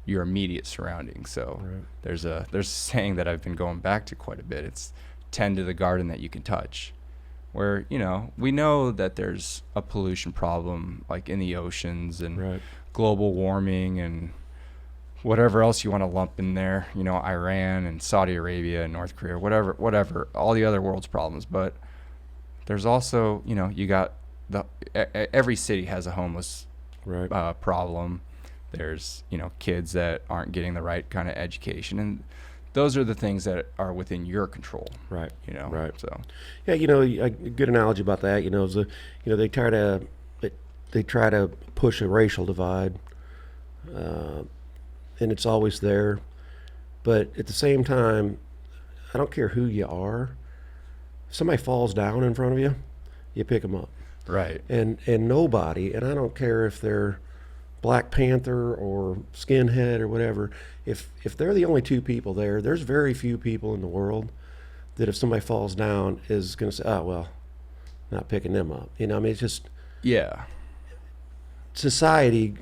your immediate surroundings. So there's a saying that I've been going back to quite a bit. It's tend to the garden that you can touch, where we know that there's a pollution problem like in the oceans and global warming and whatever else you want to lump in there, Iran and Saudi Arabia and North Korea, whatever, all the other world's problems. But there's also, you got every city has a homeless problem. There's, kids that aren't getting the right kind of education, and those are the things that are within your control. Right. So. Yeah, a good analogy about that, is they try to push a racial divide, and it's always there. But at the same time, I don't care who you are. If somebody falls down in front of you, you pick them up. Right. And nobody, and I don't care if they're Black Panther or skinhead or whatever, if they're the only two people there's very few people in the world that if somebody falls down is going to say, oh, well, not picking them up. It's just... Yeah. Society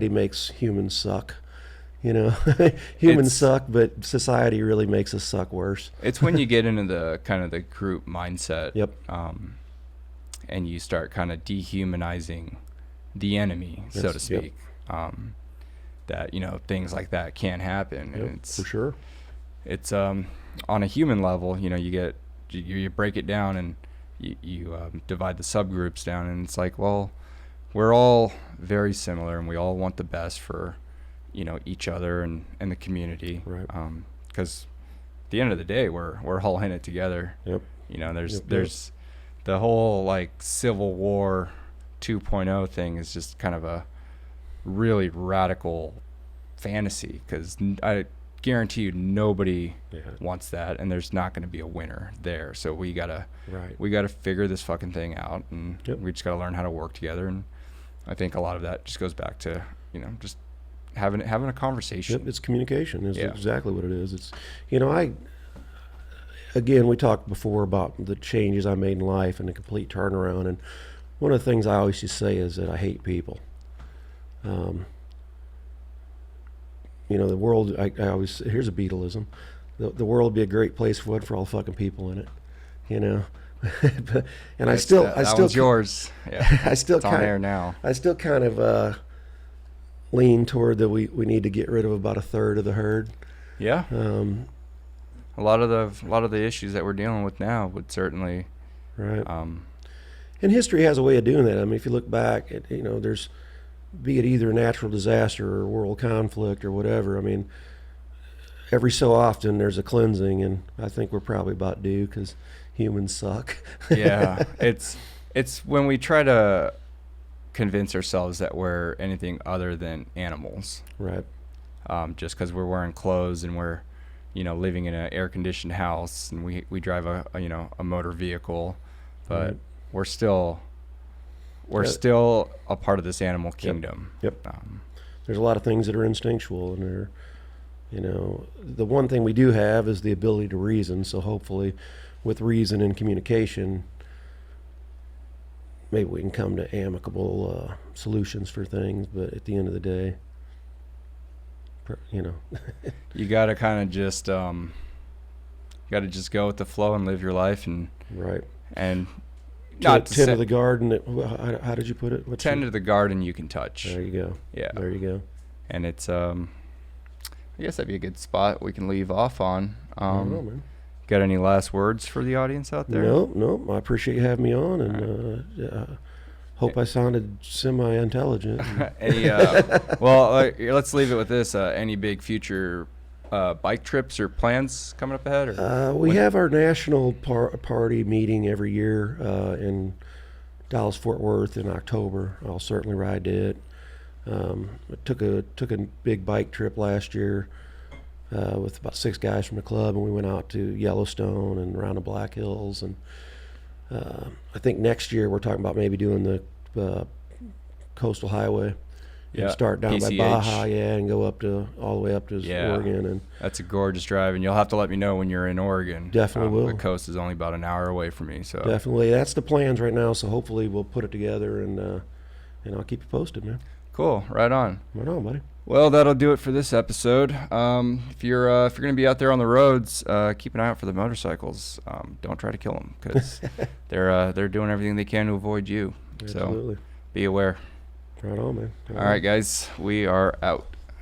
makes humans suck. Humans suck, but society really makes us suck worse. It's when you get into the kind of the group mindset. Yep. And you start kind of dehumanizing the enemy, so to speak. That things like that can happen, and it's for sure. it's on a human level, you break it down and you divide the subgroups down, and it's like, well, we're all very similar and we all want the best for each other and the community, Right. Because at the end of the day, we're all in it together. Yep. There's the whole like Civil War 2.0 thing is just kind of a really radical fantasy, because I guarantee you nobody wants that, and there's not going to be a winner there. So we gotta figure this fucking thing out, and we just gotta learn how to work together. And I think a lot of that just goes back to just having a conversation. Yep, it's communication is exactly what it is. It's again, we talked before about the changes I made in life and the complete turnaround, and one of the things I always used to say is that I hate people. The world, I always, here's a Beatleism, the world would be a great place for all the fucking people in it, and I still was yours. Yeah. I still it's on air now. I still kind of lean toward that we need to get rid of about a third of the herd. Yeah. A lot of the issues that we're dealing with now would certainly. Right. And history has a way of doing that. I mean, if you look back at, there's, be it either a natural disaster or world conflict or whatever, I mean, every so often there's a cleansing, and I think we're probably about due because humans suck. Yeah. It's when we try to convince ourselves that we're anything other than animals. Right. Just because we're wearing clothes and we're, living in an air-conditioned house, and we drive a motor vehicle, but Right. we're still a part of this animal kingdom. Yep. There's a lot of things that are instinctual, and they're, the one thing we do have is the ability to reason. So hopefully, with reason and communication, maybe we can come to amicable solutions for things. But at the end of the day, you gotta kind of just go with the flow and live your life, and right. And tend to the garden. How did you put it? Tend to the garden you can touch. There you go. Yeah. There you go. And it's I guess that'd be a good spot we can leave off on. I don't know, man. Got any last words for the audience out there? No. I appreciate you having me on, and hope I sounded semi-intelligent. Let's leave it with this. Any big future bike trips or plans coming up ahead? We have our national party meeting every year in Dallas-Fort Worth in October. I'll certainly ride to it. I took a big bike trip last year with about 6 guys from the club, and we went out to Yellowstone and around the Black Hills. And I think next year we're talking about maybe doing the coastal highway. Yeah, start down PCH. by Baja, and go all the way up to Oregon, and that's a gorgeous drive. And you'll have to let me know when you're in Oregon. Definitely will. The coast is only about an hour away from me, so definitely that's the plans right now. So hopefully we'll put it together, and I'll keep you posted, man. Cool, right on, buddy. Well, that'll do it for this episode. If you're gonna be out there on the roads, keep an eye out for the motorcycles. Don't try to kill them, because they're doing everything they can to avoid you. Absolutely. So be aware. Right on, man. All right, guys, we are out.